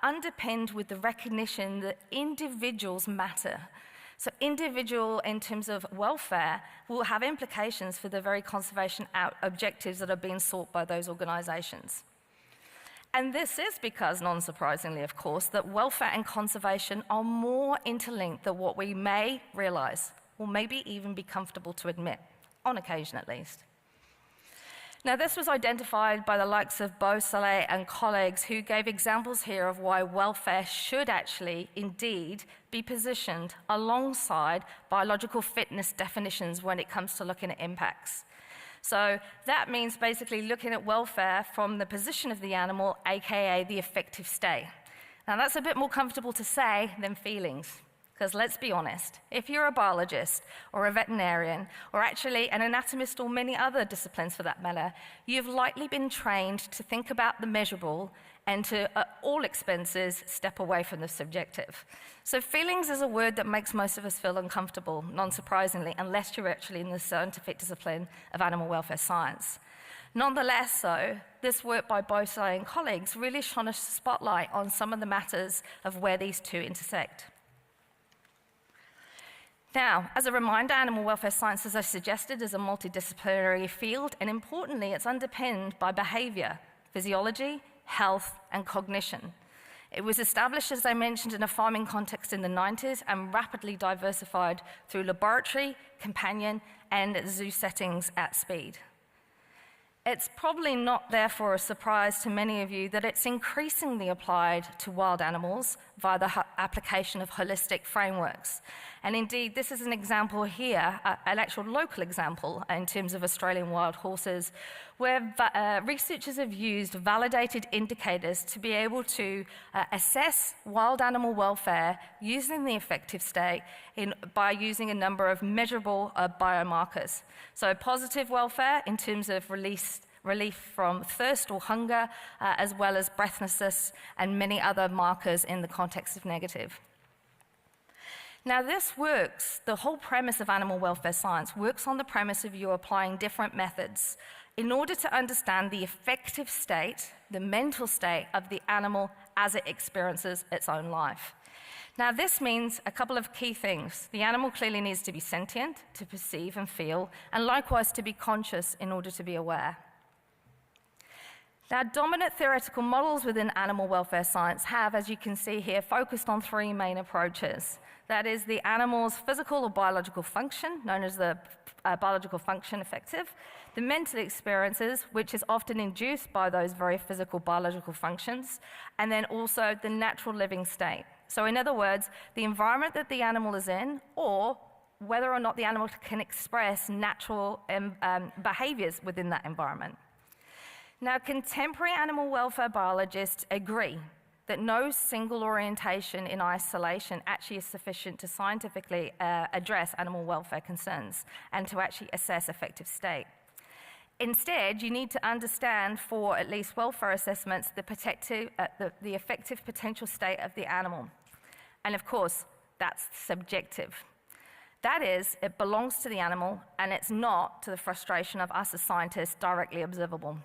Speaker 4: underpinned with the recognition that individuals matter. So individual, in terms of welfare, will have implications for the very conservation objectives that are being sought by those organizations. And this is because, non-surprisingly, of course, that welfare and conservation are more interlinked than what we may realize, or maybe even be comfortable to admit, on occasion at least. Now, this was identified by the likes of Beausoleil and colleagues who gave examples here of why welfare should actually, indeed, be positioned alongside biological fitness definitions when it comes to looking at impacts. So that means basically looking at welfare from the position of the animal, aka the effective state. Now, that's a bit more comfortable to say than feelings. Because let's be honest, if you're a biologist or a veterinarian, or actually an anatomist or many other disciplines for that matter, you've likely been trained to think about the measurable and to, at all expenses, step away from the subjective. So feelings is a word that makes most of us feel uncomfortable, non-surprisingly, unless you're actually in the scientific discipline of animal welfare science. Nonetheless, though, this work by Beausoleil and colleagues really shone a spotlight on some of the matters of where these two intersect. Now, as a reminder, animal welfare science, as I suggested, is a multidisciplinary field, and importantly, it's underpinned by behavior, physiology, health, and cognition. It was established, as I mentioned, in a farming context in the 90s and rapidly diversified through laboratory, companion, and zoo settings at speed. It's probably not, therefore, a surprise to many of you that it's increasingly applied to wild animals via the application of holistic frameworks. And indeed, this is an example here, an actual local example in terms of Australian wild horses, where researchers have used validated indicators to be able to assess wild animal welfare using the effective state by using a number of measurable biomarkers. So positive welfare in terms of relief from thirst or hunger, as well as breathlessness and many other markers in the context of negative. Now this works, the whole premise of animal welfare science works on the premise of you applying different methods in order to understand the effective state, the mental state of the animal as it experiences its own life. Now this means a couple of key things. The animal clearly needs to be sentient, to perceive and feel, and likewise to be conscious in order to be aware. Now, dominant theoretical models within animal welfare science have, as you can see here, focused on three main approaches. That is the animal's physical or biological function, known as the biological function effective, the mental experiences, which is often induced by those very physical biological functions, and then also the natural living state. So in other words, the environment that the animal is in, or whether or not the animal can express natural behaviors within that environment. Now, contemporary animal welfare biologists agree that no single orientation in isolation actually is sufficient to scientifically address animal welfare concerns and to actually assess effective state. Instead, you need to understand, for at least welfare assessments, the effective potential state of the animal. And of course, that's subjective. That is, it belongs to the animal, and it's not, to the frustration of us as scientists, directly observable.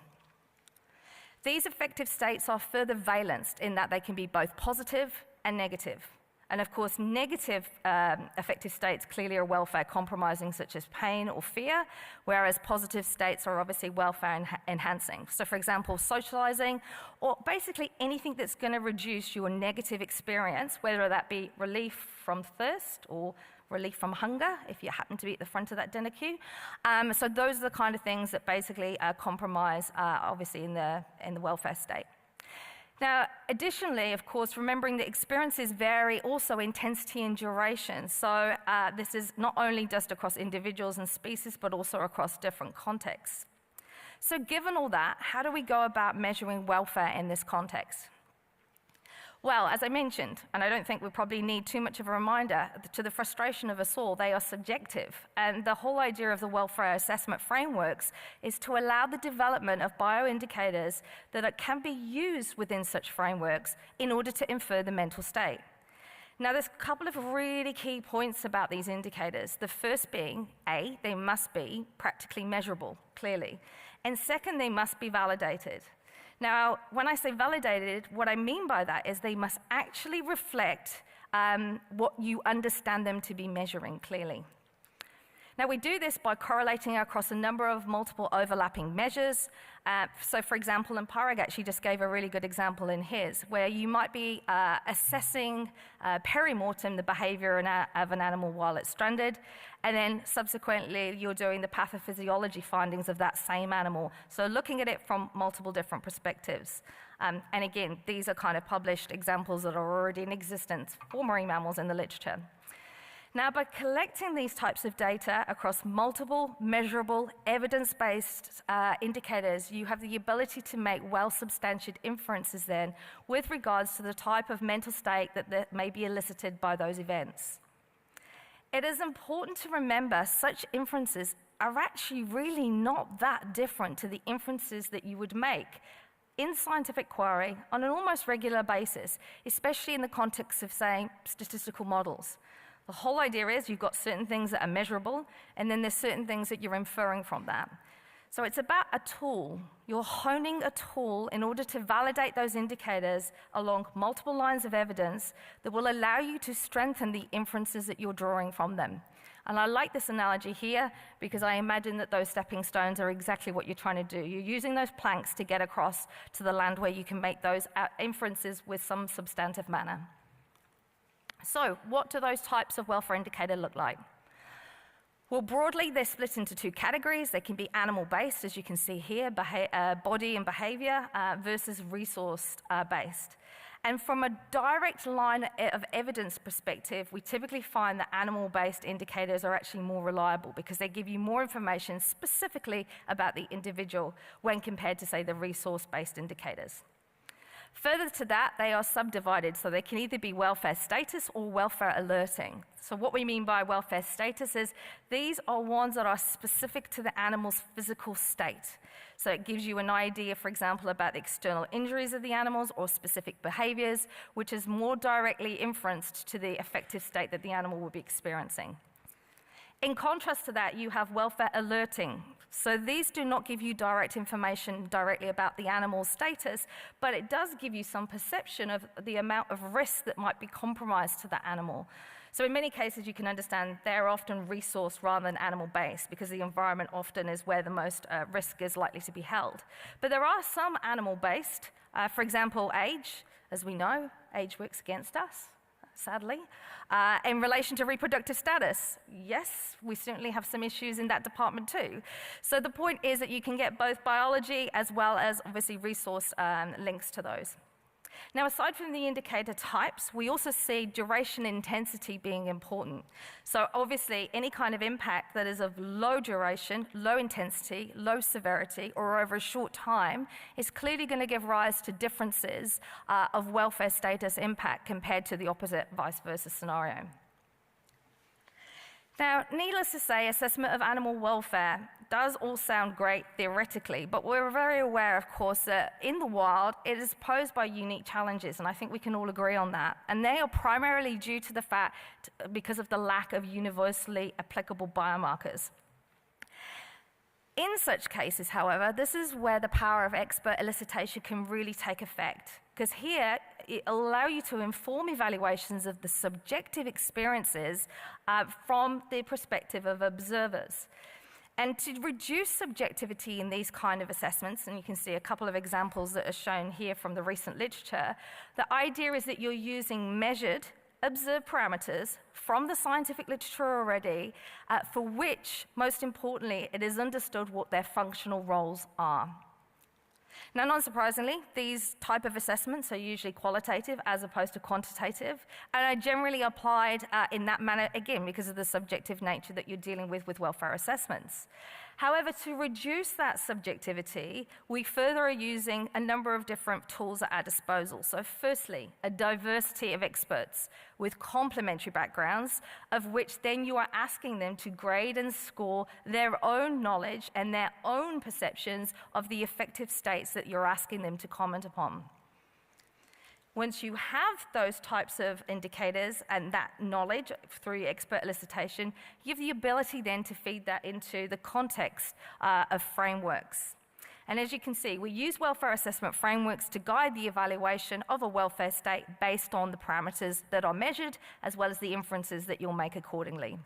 Speaker 4: These effective states are further valenced in that they can be both positive and negative. And of course, negative affective states clearly are welfare compromising, such as pain or fear, whereas positive states are obviously welfare enhancing. So for example, socializing, or basically anything that's going to reduce your negative experience, whether that be relief from thirst or relief from hunger, if you happen to be at the front of that dinner queue. So those are the kind of things that basically compromise, obviously, in the welfare state. Now, additionally, of course, remembering that experiences vary also intensity and duration. So this is not only just across individuals and species, but also across different contexts. So given all that, how do we go about measuring welfare in this context? Well, as I mentioned, and I don't think we probably need too much of a reminder, to the frustration of us all, they are subjective. And the whole idea of the welfare assessment frameworks is to allow the development of bioindicators that can be used within such frameworks in order to infer the mental state. Now, there's a couple of really key points about these indicators. The first being, A, they must be practically measurable, clearly. And second, they must be validated. Now, when I say validated, what I mean by that is they must actually reflect what you understand them to be measuring clearly. Now, we do this by correlating across a number of multiple overlapping measures. So, for example, and Pádraig actually just gave a really good example in his, where you might be assessing perimortem, the behavior of an animal while it's stranded, and then subsequently you're doing the pathophysiology findings of that same animal. So looking at it from multiple different perspectives. And again, these are kind of published examples that are already in existence for marine mammals in the literature. Now, by collecting these types of data across multiple, measurable, evidence-based indicators, you have the ability to make well-substantiated inferences then with regards to the type of mental state that may be elicited by those events. It is important to remember such inferences are actually really not that different to the inferences that you would make in scientific query on an almost regular basis, especially in the context of, say, statistical models. The whole idea is you've got certain things that are measurable, and then there's certain things that you're inferring from that. So it's about a tool. You're honing a tool in order to validate those indicators along multiple lines of evidence that will allow you to strengthen the inferences that you're drawing from them. And I like this analogy here because I imagine that those stepping stones are exactly what you're trying to do. You're using those planks to get across to the land where you can make those inferences with some substantive manner. So, what do those types of welfare indicator look like? Well, broadly, they're split into two categories. They can be animal-based, as you can see here, body and behavior, versus resource-based. And from a direct line of evidence perspective, we typically find that animal-based indicators are actually more reliable because they give you more information specifically about the individual when compared to, say, the resource-based indicators. Further to that, they are subdivided, so they can either be welfare status or welfare alerting. So what we mean by welfare status is these are ones that are specific to the animal's physical state. So it gives you an idea, for example, about the external injuries of the animals or specific behaviors, which is more directly inferenced to the effective state that the animal will be experiencing. In contrast to that, you have welfare alerting. So these do not give you direct information directly about the animal's status, but it does give you some perception of the amount of risk that might be compromised to the animal. So in many cases, you can understand they're often resource rather than animal-based because the environment often is where the most risk is likely to be held. But there are some animal-based, for example, age. As we know, age works against us, sadly. In relation to reproductive status, yes, we certainly have some issues in that department too. So the point is that you can get both biology as well as obviously resource links to those. Now, aside from the indicator types, we also see duration intensity being important. So obviously, any kind of impact that is of low duration, low intensity, low severity, or over a short time is clearly going to give rise to differences of welfare status impact compared to the opposite vice versa scenario. Now, needless to say, assessment of animal welfare does all sound great theoretically, but we're very aware, of course, that in the wild, it is posed by unique challenges, and I think we can all agree on that. And they are primarily due to the fact, because of the lack of universally applicable biomarkers. In such cases, however, this is where the power of expert elicitation can really take effect, because here it allows you to inform evaluations of the subjective experiences from the perspective of observers. And to reduce subjectivity in these kind of assessments, and you can see a couple of examples that are shown here from the recent literature, the idea is that you're using measured, observed parameters from the scientific literature already, for which, most importantly, it is understood what their functional roles are. Now, non-surprisingly, these type of assessments are usually qualitative as opposed to quantitative, and are generally applied in that manner, again, because of the subjective nature that you're dealing with welfare assessments. However, to reduce that subjectivity, we further are using a number of different tools at our disposal. So firstly, a diversity of experts with complementary backgrounds, of which then you are asking them to grade and score their own knowledge and their own perceptions of the affective states that you're asking them to comment upon. Once you have those types of indicators and that knowledge through expert elicitation, you have the ability then to feed that into the context of frameworks. And as you can see, we use welfare assessment frameworks to guide the evaluation of a welfare state based on the parameters that are measured, as well as the inferences that you'll make accordingly.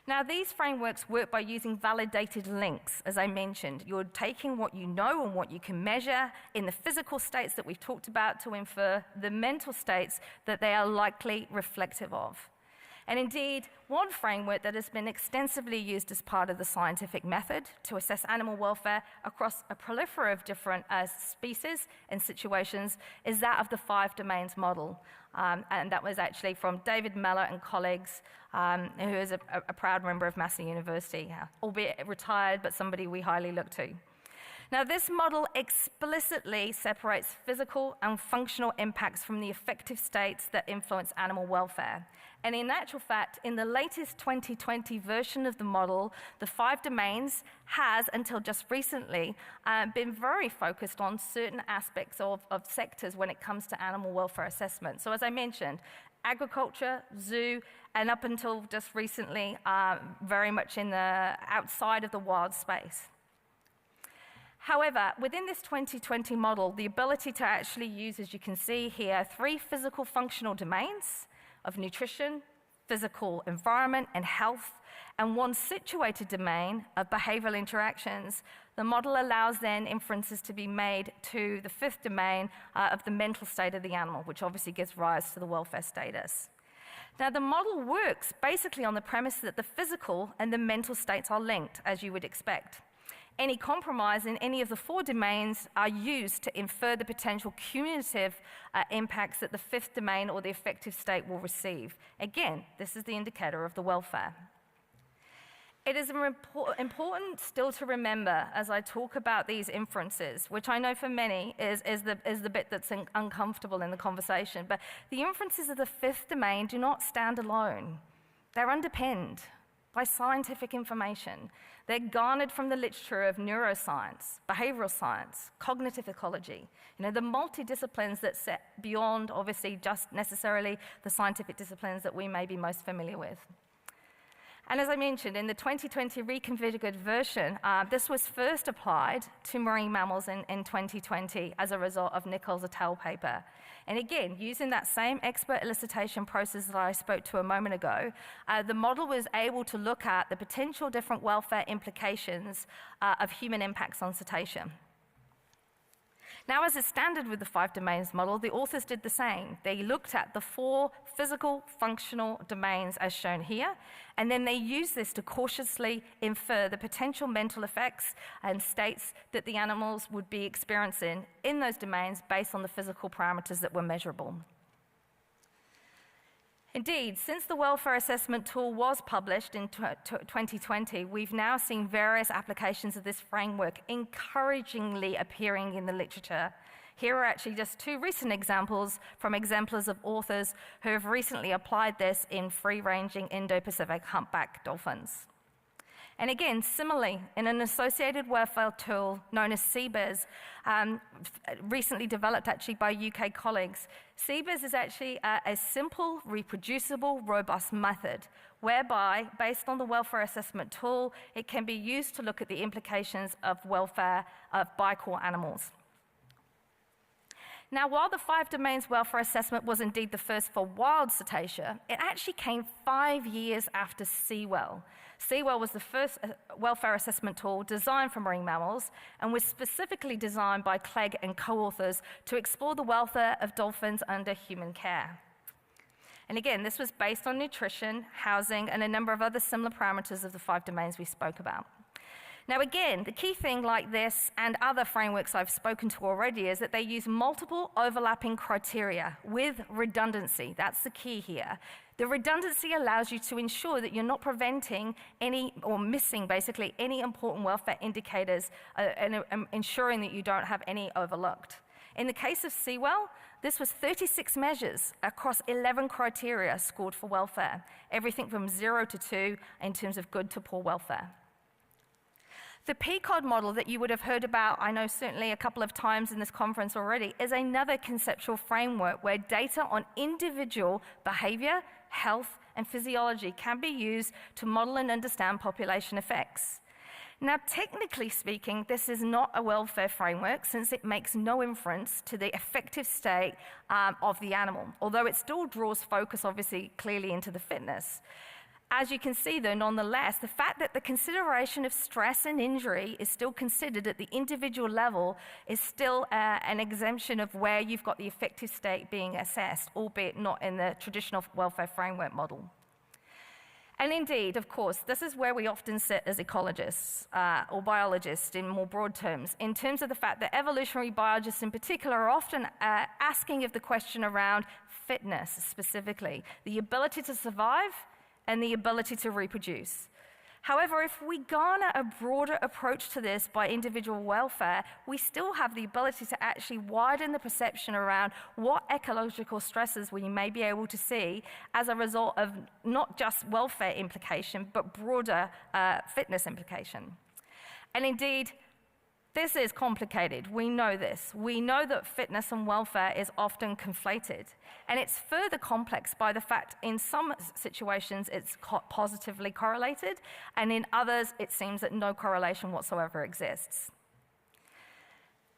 Speaker 4: Now, these frameworks work by using validated links, as I mentioned. You're taking what you know and what you can measure in the physical states that we've talked about to infer the mental states that they are likely reflective of. And indeed, one framework that has been extensively used as part of the scientific method to assess animal welfare across a plethora of different species and situations is that of the 5 domains model. And that was actually from David Mellor and colleagues, who is a proud member of Massey University, albeit retired, but somebody we highly look to. Now, this model explicitly separates physical and functional impacts from the affective states that influence animal welfare. And in actual fact, in the latest 2020 version of the model, the 5 domains has, until just recently, been very focused on certain aspects of sectors when it comes to animal welfare assessment. So as I mentioned, agriculture, zoo, and up until just recently, very much in the outside of the wild space. However, within this 2020 model, the ability to actually use, as you can see here, 3 physical functional domains of nutrition, physical environment, and health, and 1 situated domain of behavioral interactions, the model allows then inferences to be made to the 5th domain of the mental state of the animal, which obviously gives rise to the welfare status. Now, the model works basically on the premise that the physical and the mental states are linked, as you would expect. Any compromise in any of the 4 domains are used to infer the potential cumulative impacts that the 5th domain or the affective state will receive. Again, this is the indicator of the welfare. It is important still to remember, as I talk about these inferences, which I know for many is the bit that's uncomfortable in the conversation, but the inferences of the 5th domain do not stand alone. They're underpinned by scientific information. They're garnered from the literature of neuroscience, behavioral science, cognitive ecology, the multidisciplines that set beyond, obviously, just necessarily the scientific disciplines that we may be most familiar with. And as I mentioned, in the 2020 reconfigured version, this was first applied to marine mammals in 2020 as a result of Nichols et al. Paper. And again, using that same expert elicitation process that I spoke to a moment ago, the model was able to look at the potential different welfare implications of human impacts on cetacea. Now, as is standard with the 5 domains model, the authors did the same. They looked at the 4 physical functional domains as shown here, and then they used this to cautiously infer the potential mental effects and states that the animals would be experiencing in those domains based on the physical parameters that were measurable. Indeed, since the welfare assessment tool was published in 2020, we've now seen various applications of this framework encouragingly appearing in the literature. Here are actually just 2 recent examples from exemplars of authors who have recently applied this in free-ranging Indo-Pacific humpback dolphins. And again, similarly, in an associated welfare tool known as CBIZ, recently developed actually by UK colleagues, CBIZ is actually a simple, reproducible, robust method whereby, based on the welfare assessment tool, it can be used to look at the implications of welfare of bicorp animals. Now, while the 5 domains welfare assessment was indeed the first for wild cetacea, it actually came 5 years after Seawell. Seawell was the first welfare assessment tool designed for marine mammals and was specifically designed by Clegg and co-authors to explore the welfare of dolphins under human care. And again, this was based on nutrition, housing, and a number of other similar parameters of the 5 domains we spoke about. Now again, the key thing like this and other frameworks I've spoken to already is that they use multiple overlapping criteria with redundancy. That's the key here. The redundancy allows you to ensure that you're not preventing any or missing basically any important welfare indicators and ensuring that you don't have any overlooked. In the case of Seawell, this was 36 measures across 11 criteria scored for welfare, everything from 0 to 2 in terms of good to poor welfare. The PCOD model that you would have heard about, I know certainly a couple of times in this conference already, is another conceptual framework where data on individual behavior, health, and physiology can be used to model and understand population effects. Now, technically speaking, this is not a welfare framework since it makes no inference to the effective state of the animal, although it still draws focus obviously clearly into the fitness. As you can see, though, nonetheless, the fact that the consideration of stress and injury is still considered at the individual level is still an exemption of where you've got the effective state being assessed, albeit not in the traditional welfare framework model. And indeed, of course, this is where we often sit as ecologists or biologists in more broad terms, in terms of the fact that evolutionary biologists in particular are often asking of the question around fitness specifically, the ability to survive and the ability to reproduce. However, if we garner a broader approach to this by individual welfare, we still have the ability to actually widen the perception around what ecological stresses we may be able to see as a result of not just welfare implication, but broader fitness implication. And indeed, this is complicated. We know this. We know that fitness and welfare is often conflated. And it's further complex by the fact in some situations it's positively correlated, and in others it seems that no correlation whatsoever exists.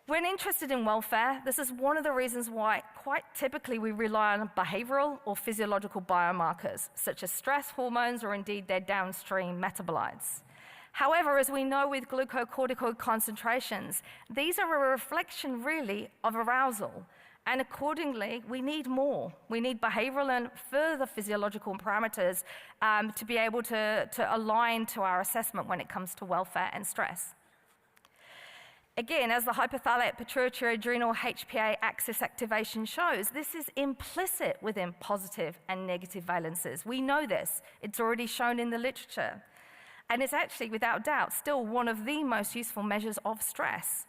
Speaker 4: When interested in welfare, this is one of the reasons why quite typically we rely on behavioral or physiological biomarkers, such as stress hormones or indeed their downstream metabolites. However, as we know with glucocorticoid concentrations, these are a reflection really of arousal. And accordingly, we need more. We need behavioral and further physiological parameters to be able to align to our assessment when it comes to welfare and stress. Again, as the hypothalamic pituitary adrenal HPA axis activation shows, this is implicit within positive and negative valences. We know this. It's already shown in the literature. And it's actually, without doubt, still one of the most useful measures of stress.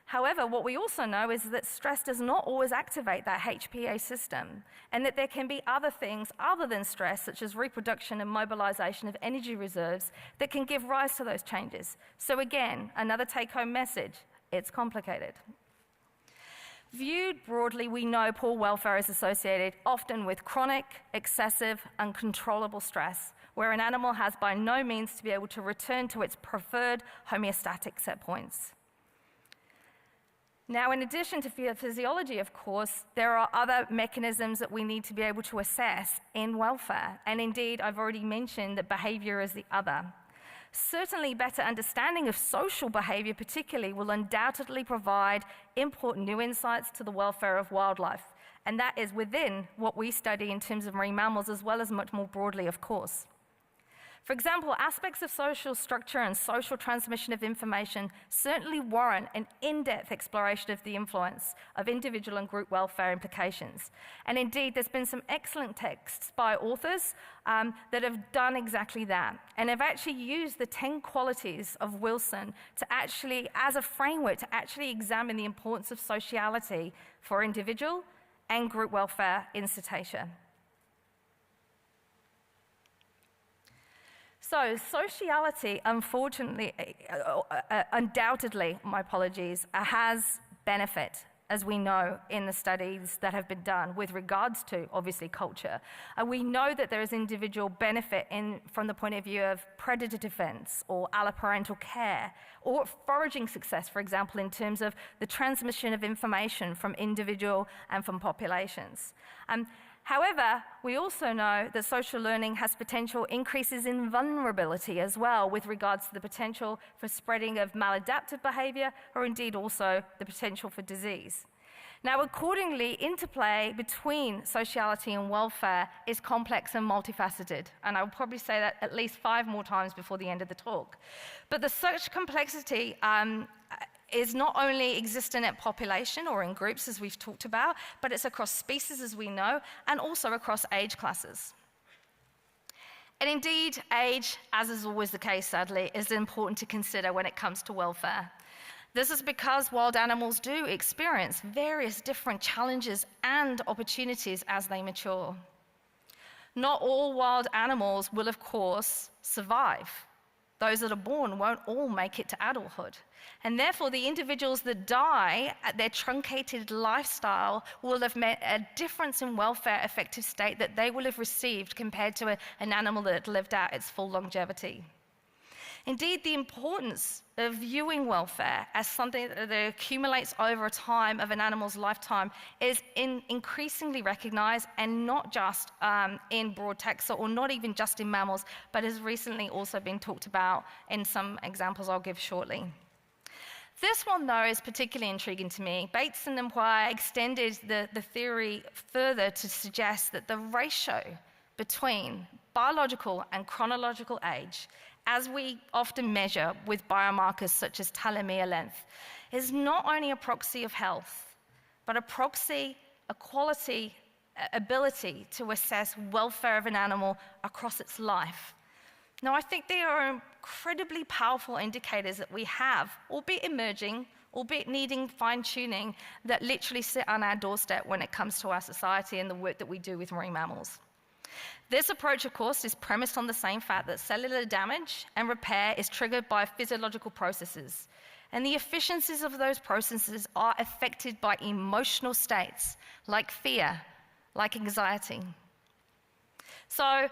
Speaker 4: However, what we also know is that stress does not always activate that HPA system, and that there can be other things other than stress, such as reproduction and mobilization of energy reserves, that can give rise to those changes. So again, another take-home message, it's complicated. Viewed broadly, we know poor welfare is associated often with chronic, excessive, uncontrollable stress, where an animal has by no means to be able to return to its preferred homeostatic set points. Now, in addition to physiology, of course, there are other mechanisms that we need to be able to assess in welfare. And indeed, I've already mentioned that behavior is the other. Certainly, better understanding of social behavior particularly will undoubtedly provide important new insights to the welfare of wildlife. And that is within what we study in terms of marine mammals, as well as much more broadly, of course. For example, aspects of social structure and social transmission of information certainly warrant an in-depth exploration of the influence of individual and group welfare implications. And indeed, there's been some excellent texts by authors that have done exactly that, and have actually used the 10 qualities of Wilson to actually, as a framework, to actually examine the importance of sociality for individual and group welfare in cetacea. So sociality, unfortunately, undoubtedly, my apologies, has benefit, as we know in the studies that have been done with regards to, obviously, culture. We know that there is individual benefit from the point of view of predator defense or alloparental care, or foraging success, for example, in terms of the transmission of information from individual and from populations. However, we also know that social learning has potential increases in vulnerability as well, with regards to the potential for spreading of maladaptive behavior, or indeed also the potential for disease. Now, accordingly, interplay between sociality and welfare is complex and multifaceted, and I will probably say that at least 5 more times before the end of the talk. But such complexity is not only existent at population or in groups, as we've talked about, but it's across species, as we know, and also across age classes. And indeed, age, as is always the case, sadly, is important to consider when it comes to welfare. This is because wild animals do experience various different challenges and opportunities as they mature. Not all wild animals will, of course, survive. Those that are born won't all make it to adulthood. And therefore, the individuals that die at their truncated lifestyle will have met a difference in welfare effective state that they will have received compared to an animal that lived out its full longevity. Indeed, the importance of viewing welfare as something that accumulates over a time of an animal's lifetime is increasingly recognized, and not just in broad taxa, or not even just in mammals, but has recently also been talked about in some examples I'll give shortly. This one, though, is particularly intriguing to me. Bates and Empire extended the theory further to suggest that the ratio between biological and chronological age, as we often measure with biomarkers such as telomere length, is not only a proxy of health, but a proxy, a quality, ability to assess welfare of an animal across its life. Now, I think they are incredibly powerful indicators that we have, albeit emerging, albeit needing fine-tuning, that literally sit on our doorstep when it comes to our society and the work that we do with marine mammals. This approach, of course, is premised on the same fact that cellular damage and repair is triggered by physiological processes, and the efficiencies of those processes are affected by emotional states like fear, like anxiety. So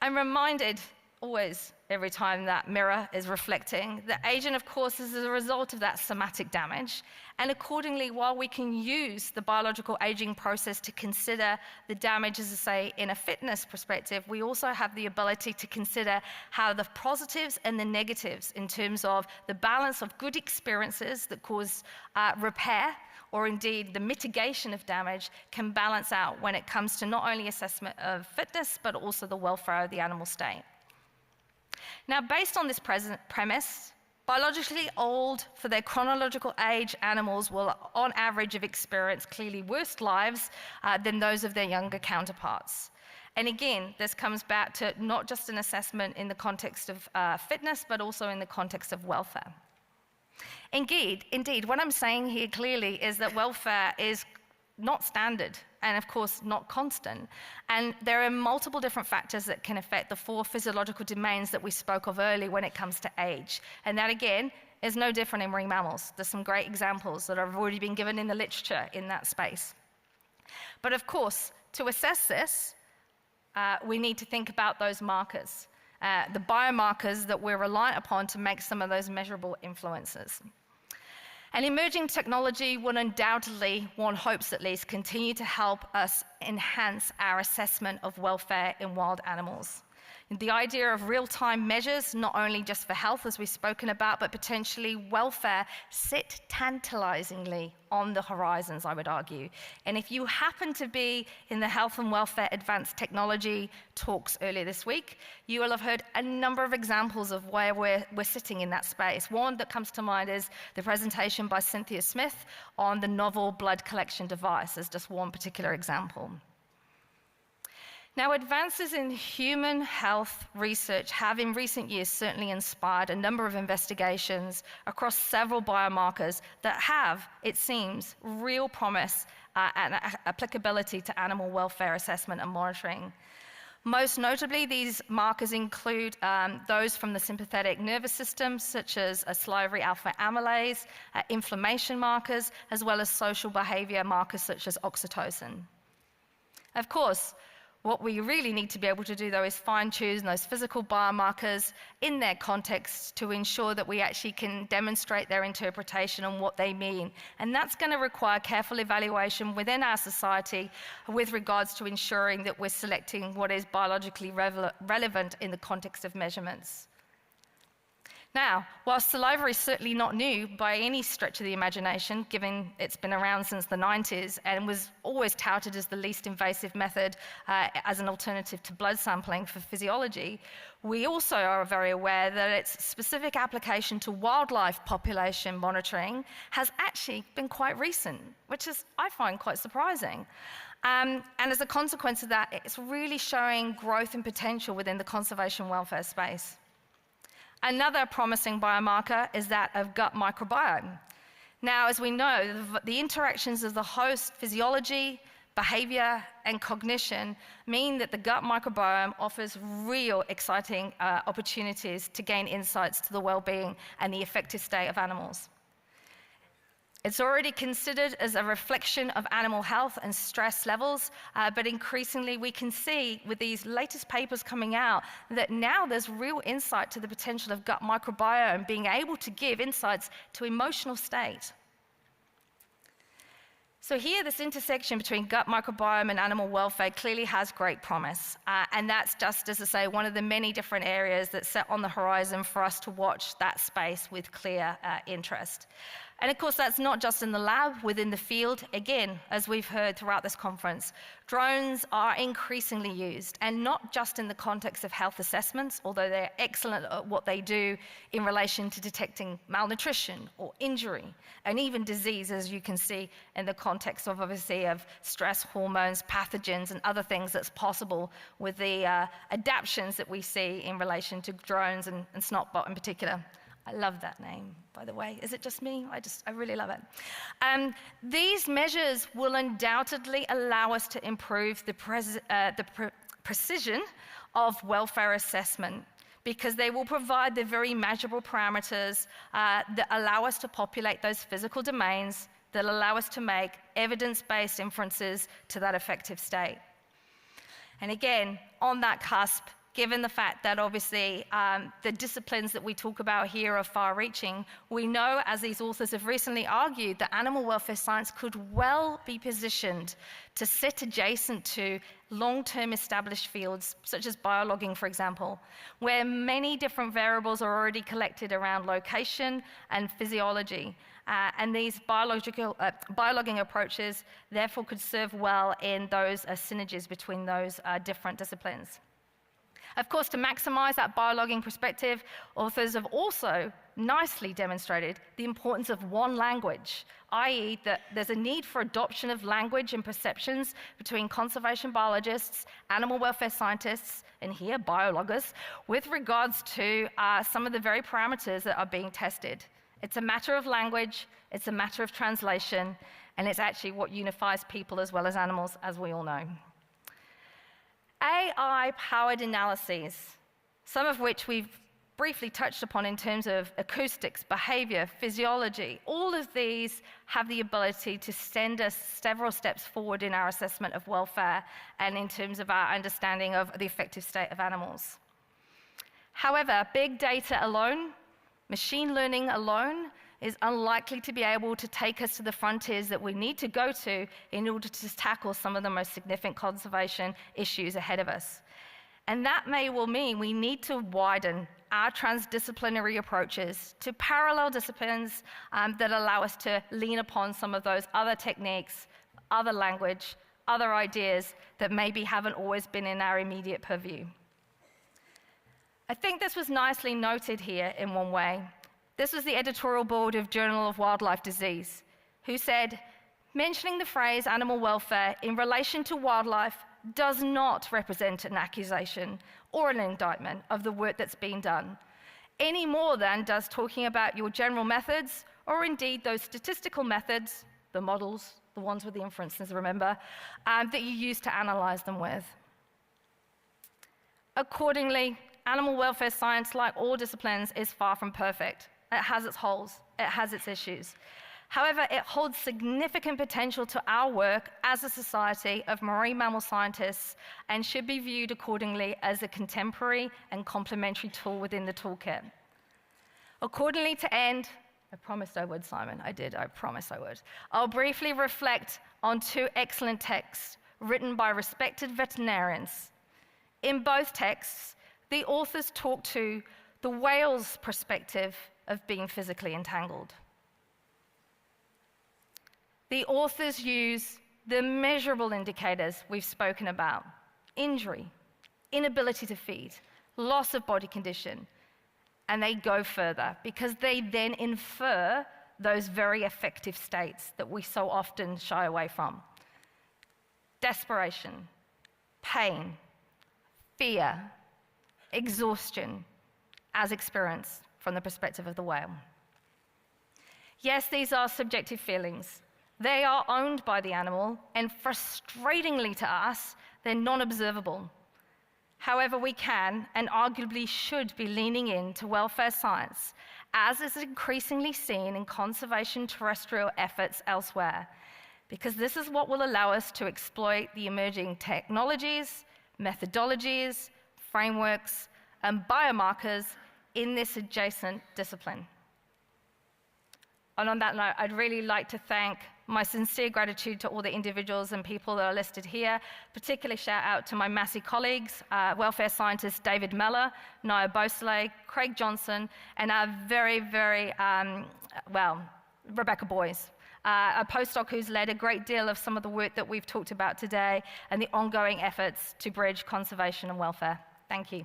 Speaker 4: I'm reminded always, every time that mirror is reflecting, that aging, of course, is a result of that somatic damage. And accordingly, while we can use the biological aging process to consider the damage, as I say, in a fitness perspective, we also have the ability to consider how the positives and the negatives in terms of the balance of good experiences that cause repair, or indeed the mitigation of damage, can balance out when it comes to not only assessment of fitness, but also the welfare of the animal state. Now, based on this premise, biologically old for their chronological age animals will, on average, have experienced clearly worse lives than those of their younger counterparts. And again, this comes back to not just an assessment in the context of fitness, but also in the context of welfare. Indeed, what I'm saying here clearly is that welfare is not standard, and of course not constant. And there are multiple different factors that can affect the 4 physiological domains that we spoke of earlier when it comes to age. And that, again, is no different in marine mammals. There's some great examples that have already been given in the literature in that space. But of course, to assess this, we need to think about those markers, the biomarkers that we're reliant upon to make some of those measurable influences. And emerging technology will undoubtedly, one hopes at least, continue to help us enhance our assessment of welfare in wild animals. The idea of real-time measures, not only just for health, as we've spoken about, but potentially welfare, sit tantalizingly on the horizons, I would argue. And if you happen to be in the health and welfare advanced technology talks earlier this week, you will have heard a number of examples of where we're sitting in that space. One that comes to mind is the presentation by Cynthia Smith on the novel blood collection device, as just one particular example. Now, advances in human health research have in recent years certainly inspired a number of investigations across several biomarkers that have, it seems, real promise and applicability to animal welfare assessment and monitoring. Most notably, these markers include those from the sympathetic nervous system, such as salivary alpha amylase, inflammation markers, as well as social behavior markers such as oxytocin. Of course, what we really need to be able to do, though, is fine-tune those physical biomarkers in their context to ensure that we actually can demonstrate their interpretation and what they mean. And that's going to require careful evaluation within our society with regards to ensuring that we're selecting what is biologically relevant in the context of measurements. Now, while saliva is certainly not new by any stretch of the imagination, given it's been around since the 90s and was always touted as the least invasive method as an alternative to blood sampling for physiology, we also are very aware that its specific application to wildlife population monitoring has actually been quite recent, which is, I find, quite surprising. And as a consequence of that, it's really showing growth and potential within the conservation welfare space. Another promising biomarker is that of gut microbiome. Now, as we know, the interactions of the host physiology, behavior, and cognition mean that the gut microbiome offers real exciting opportunities to gain insights to the well-being and the effective state of animals. It's already considered as a reflection of animal health and stress levels, but increasingly we can see with these latest papers coming out that now there's real insight to the potential of gut microbiome being able to give insights to emotional state. So here, this intersection between gut microbiome and animal welfare clearly has great promise. And that's just, as I say, one of the many different areas that's set on the horizon for us to watch that space with clear interest. And of course, that's not just in the lab, within the field. Again, as we've heard throughout this conference, drones are increasingly used, and not just in the context of health assessments, although they're excellent at what they do in relation to detecting malnutrition or injury, and even disease, as you can see in the context of, obviously, of stress hormones, pathogens, and other things that's possible with the adaptations that we see in relation to drones and Snotbot in particular. I love that name, by the way. Is it just me? I really love it. These measures will undoubtedly allow us to improve the precision of welfare assessment, because they will provide the very measurable parameters that allow us to populate those physical domains that allow us to make evidence-based inferences to that effective state. And again, on that cusp, given the fact that obviously the disciplines that we talk about here are far-reaching, we know, as these authors have recently argued, that animal welfare science could well be positioned to sit adjacent to long-term established fields, such as biologging, for example, where many different variables are already collected around location and physiology. And these biologging approaches, therefore, could serve well in those synergies between those different disciplines. Of course, to maximize that biologging perspective, authors have also nicely demonstrated the importance of one language, i.e. that there's a need for adoption of language and perceptions between conservation biologists, animal welfare scientists, and here, biologgers, with regards to some of the very parameters that are being tested. It's a matter of language, it's a matter of translation, and it's actually what unifies people as well as animals, as we all know. AI-powered analyses, some of which we've briefly touched upon in terms of acoustics, behavior, physiology, all of these have the ability to send us several steps forward in our assessment of welfare and in terms of our understanding of the effective state of animals. However, big data alone, machine learning alone, is unlikely to be able to take us to the frontiers that we need to go to in order to tackle some of the most significant conservation issues ahead of us. And that may well mean we need to widen our transdisciplinary approaches to parallel disciplines that allow us to lean upon some of those other techniques, other language, other ideas that maybe haven't always been in our immediate purview. I think this was nicely noted here in one way. This was the editorial board of Journal of Wildlife Disease, who said, mentioning the phrase animal welfare in relation to wildlife does not represent an accusation or an indictment of the work that's being done, any more than does talking about your general methods, or indeed those statistical methods, the models, the ones with the inferences, remember, that you use to analyze them with. Accordingly, animal welfare science, like all disciplines, is far from perfect. It has its holes, it has its issues. However, it holds significant potential to our work as a society of marine mammal scientists and should be viewed accordingly as a contemporary and complementary tool within the toolkit. Accordingly, to end, I promised I would, Simon. I did, I promised I would. I'll briefly reflect on two excellent texts written by respected veterinarians. In both texts, the authors talk to the whale's perspective of being physically entangled. The authors use the measurable indicators we've spoken about: injury, inability to feed, loss of body condition, and they go further because they then infer those very effective states that we so often shy away from: desperation, pain, fear, exhaustion, as experienced from the perspective of the whale. Yes, these are subjective feelings. They are owned by the animal, and frustratingly to us, they're non-observable. However, we can and arguably should be leaning into welfare science, as is increasingly seen in conservation terrestrial efforts elsewhere, because this is what will allow us to exploit the emerging technologies, methodologies, frameworks, and biomarkers in this adjacent discipline. And on that note, I'd really like to thank my sincere gratitude to all the individuals and people that are listed here. Particularly shout out to my Massey colleagues, welfare scientists David Meller, Naya Beausoleil, Craig Johnson, and our very, Rebecca Boyes, a postdoc who's led a great deal of some of the work that we've talked about today and the ongoing efforts to bridge conservation and welfare. Thank you.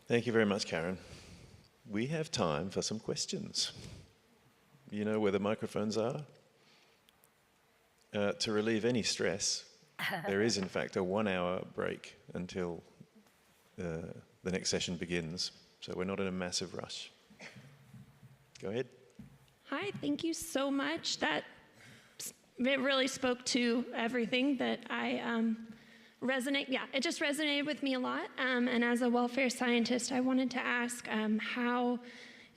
Speaker 2: Thank you very much, Karen. We have time for some questions. You know where the microphones are? To relieve any stress, there is in fact a 1-hour break until the next session begins, so we're not in a massive rush. Go ahead.
Speaker 5: Hi, thank you so much. It really spoke to everything that I it just resonated with me a lot. And as a welfare scientist, I wanted to ask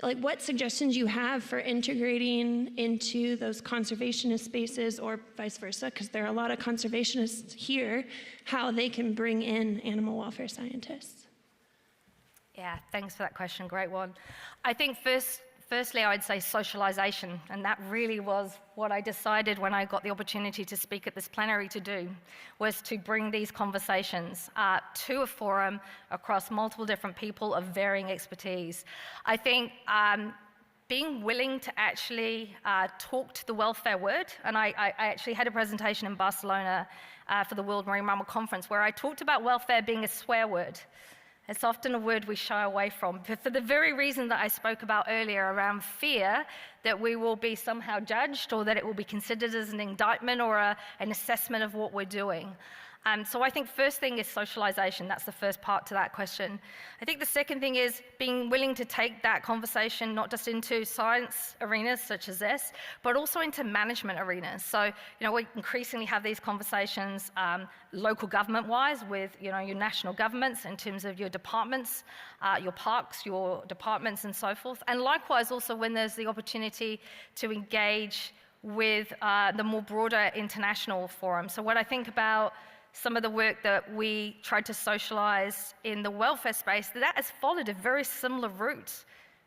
Speaker 5: what suggestions you have for integrating into those conservationist spaces, or vice versa, because there are a lot of conservationists here, how they can bring in animal welfare scientists.
Speaker 4: Yeah, thanks for that question, great one. I think firstly, I would say socialization, and that really was what I decided when I got the opportunity to speak at this plenary to do, was to bring these conversations to a forum across multiple different people of varying expertise. I think being willing to actually talk to the welfare word, and I actually had a presentation in Barcelona for the World Marine Mammal Conference where I talked about welfare being a swear word. It's often a word we shy away from, for the very reason that I spoke about earlier around fear that we will be somehow judged or that it will be considered as an indictment or an assessment of what we're doing. So I think first thing is socialization. That's the first part to that question. I think the second thing is being willing to take that conversation not just into science arenas such as this, but also into management arenas. So, we increasingly have these conversations local government-wise with, your national governments in terms of your departments, your parks, your departments and so forth. And likewise also when there's the opportunity to engage with the more broader international forum. So what I think about some of the work that we tried to socialize in the welfare space, that has followed a very similar route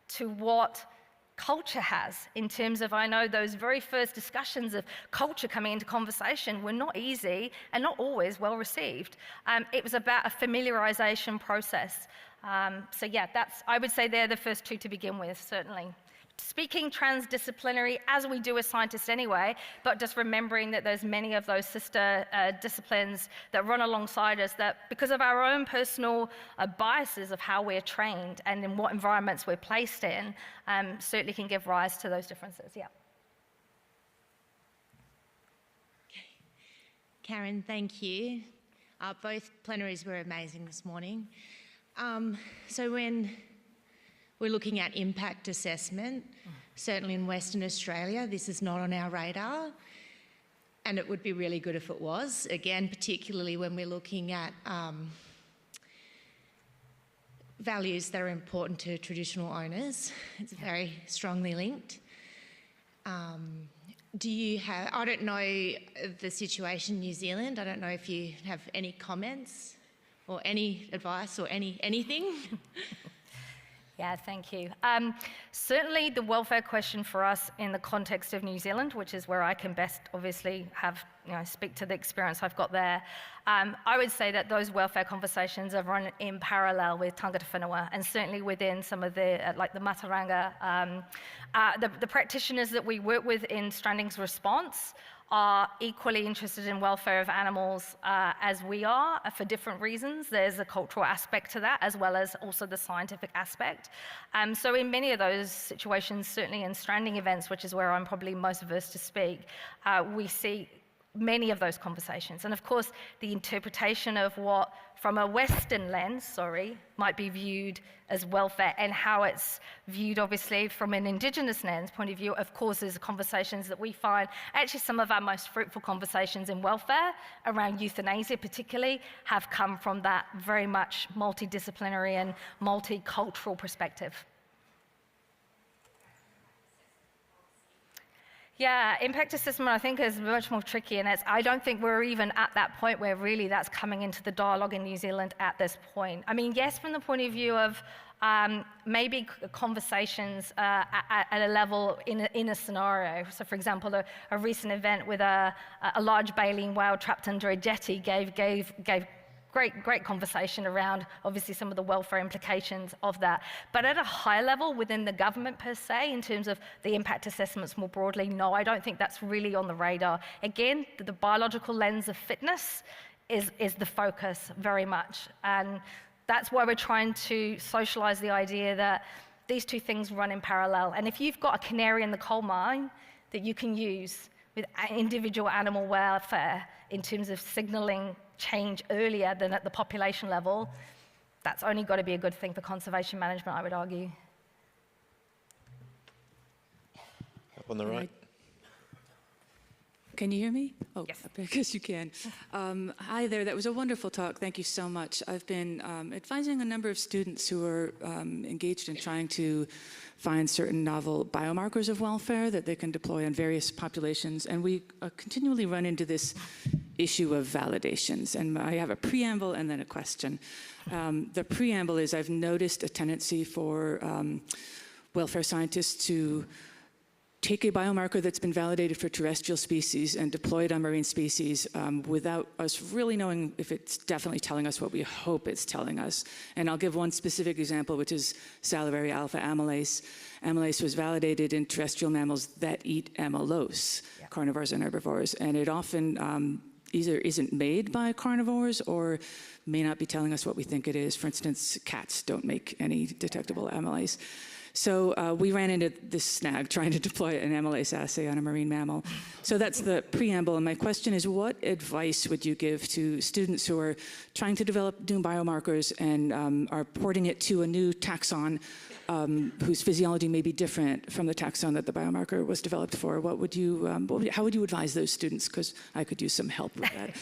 Speaker 4: to what culture has in terms of, I know those very first discussions of culture coming into conversation were not easy and not always well received. It was about a familiarization process. So yeah, I would say they're the first two to begin with, certainly. Speaking transdisciplinary, as we do as scientists anyway, but just remembering that there's many of those sister disciplines that run alongside us that, because of our own personal biases of how we're trained and in what environments we're placed in, certainly can give rise to those differences, yeah.
Speaker 6: Karen, thank you. Both plenaries were amazing this morning. So when we're looking at impact assessment, certainly in Western Australia, this is not on our radar, and it would be really good if it was, again, particularly when we're looking at values that are important to traditional owners. It's very strongly linked. Do you have, I don't know the situation in New Zealand, I don't know if you have any comments or any advice or anything?
Speaker 4: Yeah, thank you. Certainly the welfare question for us in the context of New Zealand, which is where I can best obviously speak to the experience I've got there. I would say that those welfare conversations are run in parallel with tangata whenua, and certainly within some of the, like the Mataranga, the practitioners that we work with in Stranding's response are equally interested in welfare of animals as we are for different reasons. There's a cultural aspect to that as well as also the scientific aspect. So in many of those situations, certainly in stranding events, which is where I'm probably most averse to speak, we see many of those conversations. And of course, the interpretation of what, from a Western lens, might be viewed as welfare and how it's viewed, obviously, from an Indigenous lens point of view, of course, is conversations that we find, actually some of our most fruitful conversations in welfare, around euthanasia particularly, have come from that very much multidisciplinary and multicultural perspective. Yeah, impact assessment I think is much more tricky, and I don't think we're even at that point where really that's coming into the dialogue in New Zealand at this point. I mean, yes, from the point of view of maybe conversations at a level in a scenario. So, for example, a recent event with a large baleen whale trapped under a jetty gave great conversation around, obviously, some of the welfare implications of that. But at a high level within the government per se, in terms of the impact assessments more broadly, no, I don't think that's really on the radar. Again, the biological lens of fitness is the focus very much. And that's why we're trying to socialize the idea that these two things run in parallel. And if you've got a canary in the coal mine that you can use with individual animal welfare in terms of signaling change earlier than at the population level, that's only got to be a good thing for conservation management, I would argue.
Speaker 2: Up on the right.
Speaker 7: Can you hear me? Oh,
Speaker 4: yes.
Speaker 7: I guess you can. Hi there, that was a wonderful talk. Thank you so much. I've been advising a number of students who are engaged in trying to find certain novel biomarkers of welfare that they can deploy on various populations. And we continually run into this issue of validations. And I have a preamble and then a question. The preamble is I've noticed a tendency for welfare scientists to take a biomarker that's been validated for terrestrial species and deploy it on marine species without us really knowing if it's definitely telling us what we hope it's telling us. And I'll give one specific example, which is salivary alpha amylase. Amylase was validated in terrestrial mammals that eat amylose, carnivores and herbivores, and it often either isn't made by carnivores or may not be telling us what we think it is. For instance, cats don't make any detectable amylase. So we ran into this snag trying to deploy an amylase assay on a marine mammal. So that's the preamble. And my question is, what advice would you give to students who are trying to develop new biomarkers and are porting it to a new taxon whose physiology may be different from the taxon that the biomarker was developed for? What would you, how would you advise those students? Because I could use some help with that.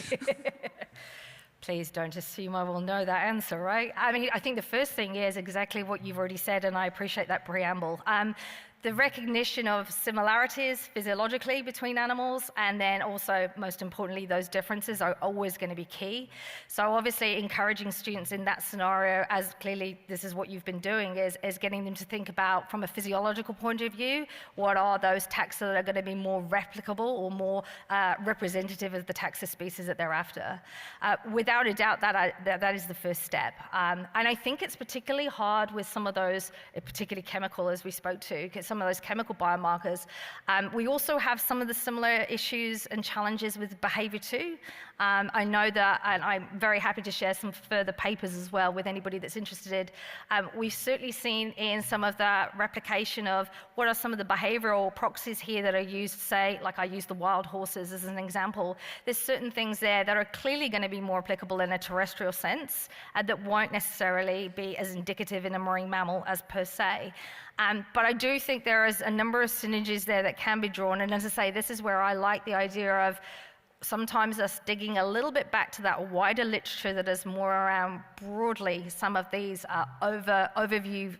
Speaker 4: Please don't assume I will know that answer, right? I mean, I think the first thing is exactly what you've already said, and I appreciate that preamble. The recognition of similarities physiologically between animals, and then also, most importantly, those differences are always going to be key. So obviously encouraging students in that scenario, as clearly this is what you've been doing, is getting them to think about, from a physiological point of view, what are those taxa that are going to be more replicable or more representative of the taxa species that they're after. Without a doubt, that is the first step. And I think it's particularly hard with some of those, particularly chemical, as we spoke to, some of those chemical biomarkers. We also have some of the similar issues and challenges with behavior too. I know that, and I'm very happy to share some further papers as well with anybody that's interested. We've certainly seen in some of the replication of what are some of the behavioral proxies here that are used, say, like I used the wild horses as an example. There's certain things there that are clearly going to be more applicable in a terrestrial sense that won't necessarily be as indicative in a marine mammal as per se. But I do think there is a number of synergies there that can be drawn. And as I say, this is where I like the idea of sometimes us digging a little bit back to that wider literature that is more around broadly some of these overview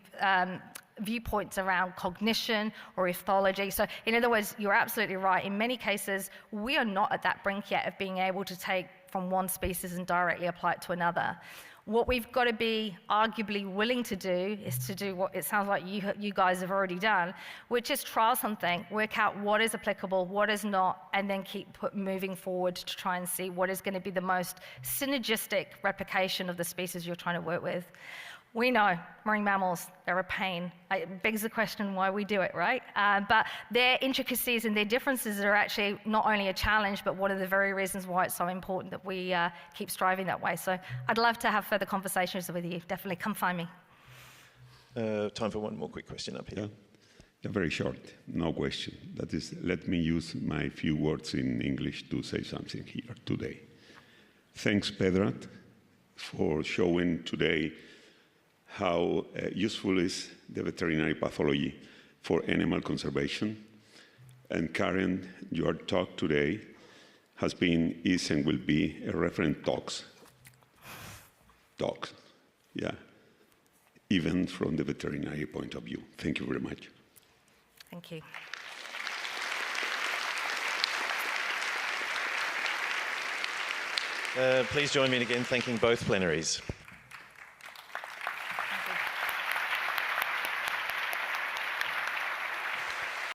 Speaker 4: viewpoints around cognition or ethology. So in other words, you're absolutely right. In many cases, we are not at that brink yet of being able to take from one species and directly apply it to another. What we've got to be arguably willing to do is to do what it sounds like you guys have already done, which is trial something, work out what is applicable, what is not, and then keep moving forward to try and see what is going to be the most synergistic replication of the species you're trying to work with. We know marine mammals, they're a pain. It begs the question why we do it, right? But their intricacies and their differences are actually not only a challenge, but one of the very reasons why it's so important that we keep striving that way. So I'd love to have further conversations with you. Definitely come find me.
Speaker 2: Time for one more quick question up here.
Speaker 8: Yeah, very short, no question. That is, let me use my few words in English to say something here today. Thanks, Pádraig, for showing today how useful is the veterinary pathology for animal conservation. And Karen, your talk today has been, is, and will be a referent talks, yeah, even from the veterinary point of view. Thank you very much.
Speaker 4: Thank you.
Speaker 2: Please join me in again thanking both plenaries.